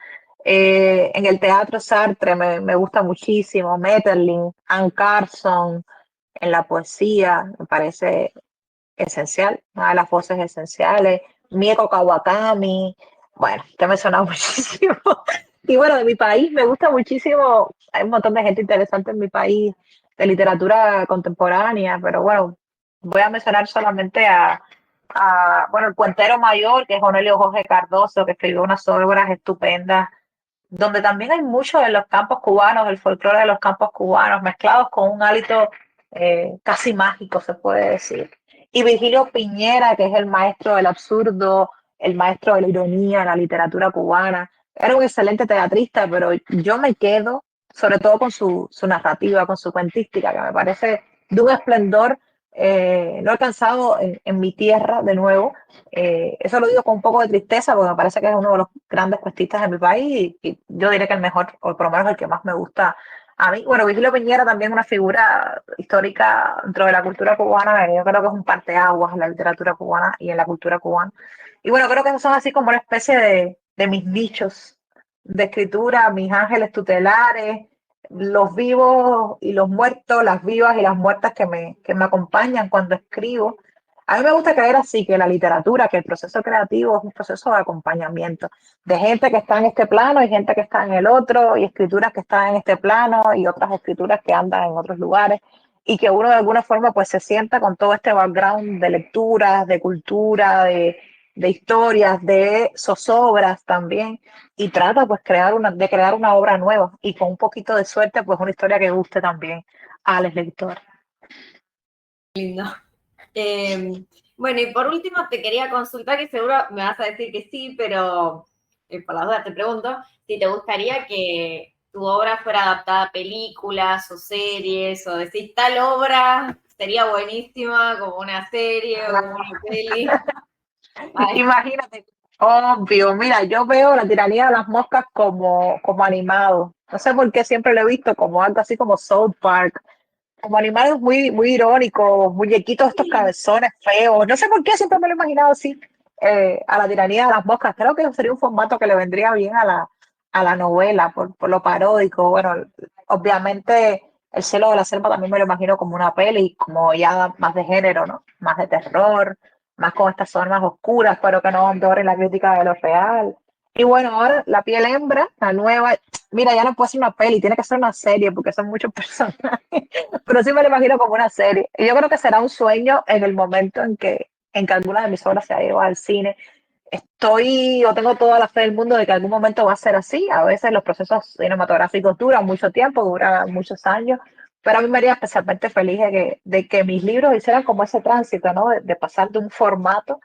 S2: En el teatro Sartre me gusta muchísimo, Metterlin, Anne Carson, en la poesía, me parece esencial, una de las voces esenciales, Mieko Kawakami, bueno, te me suena muchísimo. Y bueno, de mi país me gusta muchísimo, hay un montón de gente interesante en mi país de literatura contemporánea, pero bueno, voy a mencionar solamente bueno, el Cuentero Mayor, que es Onelio Jorge Cardoso, que escribió unas obras estupendas, donde también hay mucho de los campos cubanos, el folclore de los campos cubanos, mezclados con un hálito casi mágico, se puede decir. Y Virgilio Piñera, que es el maestro del absurdo, el maestro de la ironía en la literatura cubana. Era un excelente teatrista, pero yo me quedo sobre todo con su narrativa, con su cuentística, que me parece de un esplendor no alcanzado en mi tierra de nuevo. Eso lo digo con un poco de tristeza porque me parece que es uno de los grandes cuestistas de mi país y yo diré que el mejor, o por lo menos el que más me gusta a mí. Bueno, Virgilio Piñera también es una figura histórica dentro de la cultura cubana, yo creo que es un parteaguas en la literatura cubana y en la cultura cubana. Y bueno, creo que esos son así como una especie de mis nichos de escritura, mis ángeles tutelares, los vivos y los muertos, las vivas y las muertas que me acompañan cuando escribo. A mí me gusta creer así, que la literatura, que el proceso creativo es un proceso de acompañamiento, de gente que está en este plano y gente que está en el otro, y escrituras que están en este plano y otras escrituras que andan en otros lugares, y que uno de alguna forma pues se sienta con todo este background de lecturas, de cultura, de historias, de zozobras también, y trata pues de crear una obra nueva, y con un poquito de suerte pues una historia que guste también a los lectores.
S1: Lindo. Bueno, y por último te quería consultar, que seguro me vas a decir que sí, pero por las dudas te pregunto, si te gustaría que tu obra fuera adaptada a películas o series, o decir tal obra sería buenísima como una serie o como una peli. Ay,
S2: Imagínate, obvio, mira, yo veo la tiranía de las moscas como animado. No sé por qué siempre lo he visto como algo así como South Park, como animados muy irónicos, muñequitos estos cabezones feos. No sé por qué siempre me lo he imaginado así, a la tiranía de las moscas. Creo que sería un formato que le vendría bien a la novela por lo paródico. Bueno, obviamente El cielo de la selva también me lo imagino como una peli, como ya más de género, ¿no? Más de terror, más con estas zonas oscuras, pero que no empeoren la crítica de lo real. Y bueno, ahora La piel hembra, la nueva, mira, ya no puede ser una peli, tiene que ser una serie porque son muchos personajes, pero sí me lo imagino como una serie. Y yo creo que será un sueño en el momento en que alguna de mis obras se ha ido al cine. Estoy o tengo toda la fe del mundo de que algún momento va a ser así. A veces los procesos cinematográficos duran mucho tiempo, duran muchos años, pero a mí me haría especialmente feliz de que mis libros hicieran como ese tránsito, ¿no? De pasar de un formato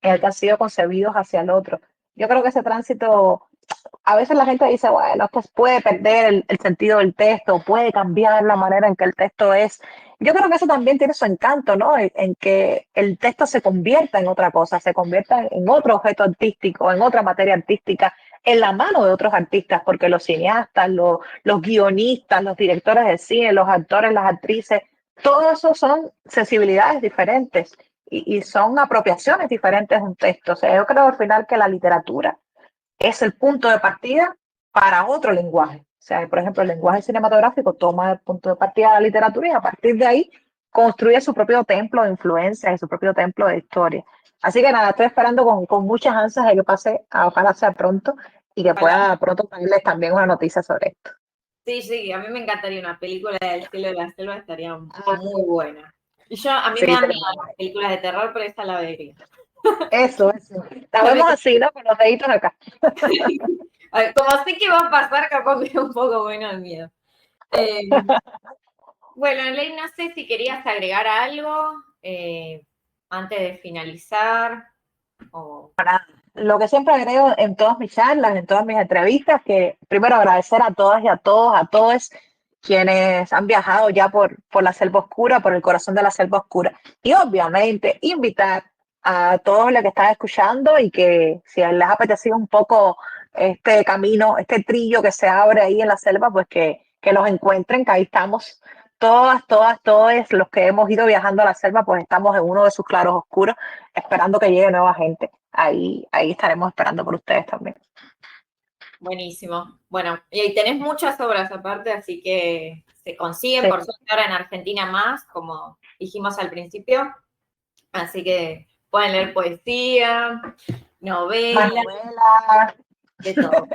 S2: en el que han sido concebidos hacia el otro. Yo creo que ese tránsito a veces la gente dice, bueno, pues puede perder el sentido del texto, puede cambiar la manera en que el texto es. Yo creo que eso también tiene su encanto, ¿no? En que el texto se convierta en otra cosa, se convierta en otro objeto artístico, en otra materia artística, en la mano de otros artistas, porque los cineastas, los guionistas, los directores de cine, los actores, las actrices, todo eso son sensibilidades diferentes y son apropiaciones diferentes de un texto. O sea, yo creo al final que la literatura es el punto de partida para otro lenguaje. O sea, por ejemplo, el lenguaje cinematográfico toma el punto de partida de la literatura y a partir de ahí construye su propio templo de influencias y su propio templo de historia. Así que nada, estoy esperando con muchas ansias de que pase, ojalá sea pronto y que
S1: Ojalá.
S2: pueda pronto traerles también una noticia sobre esto.
S1: Sí, sí, a mí me encantaría una película del cielo de la selva, estaría
S2: Ah,
S1: muy buena. Y a mí me
S2: sí,
S1: dan miedo las películas de terror, pero esa la vería.
S2: eso. La
S1: Ya me-
S2: vemos así, ¿no? Con los deditos acá.
S1: Como sé que va a pasar, capaz me da un poco bueno el miedo. Eh, bueno, Ley, no sé si querías agregar algo antes de finalizar. O...
S2: Lo que siempre agrego en todas mis charlas, en todas mis entrevistas, que primero agradecer a todas y a todos quienes han viajado ya por la selva oscura, por el corazón de la selva oscura. Y obviamente invitar a todos los que están escuchando y que si les ha apetecido un poco este camino, este trillo que se abre ahí en la selva, pues que los encuentren, que ahí estamos todos los que hemos ido viajando a la selva, pues estamos en uno de sus claros oscuros, esperando que llegue nueva gente. Ahí estaremos esperando por ustedes también.
S1: Buenísimo. Bueno, y ahí tenés muchas obras aparte, así que se consiguen,
S2: Sí.
S1: por suerte ahora en Argentina más, como dijimos al principio. Así que pueden leer poesía,
S2: Más
S1: novela,
S2: novelas.
S1: de todo.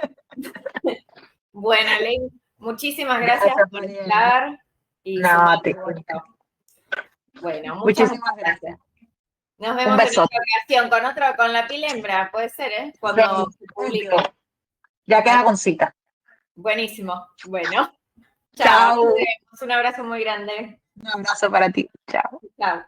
S1: Bueno, Ley, muchísimas gracias
S2: Gracias,
S1: por
S2: Mariel.
S1: estar y
S2: No,
S1: sumar
S2: a ti.
S1: tu voto. Bueno, muchas
S2: Muchísimas
S1: gracias.
S2: gracias.
S1: Nos
S2: Un
S1: vemos en otra
S2: besote.
S1: ocasión con con la pilembra, puede ser, ¿eh? Cuando se publique.
S2: Definitivo. Ya queda con cita.
S1: Buenísimo. Bueno, chao. Nos
S2: Chao.
S1: vemos. Un abrazo muy grande.
S2: Un abrazo para ti. Chao.
S1: Chao.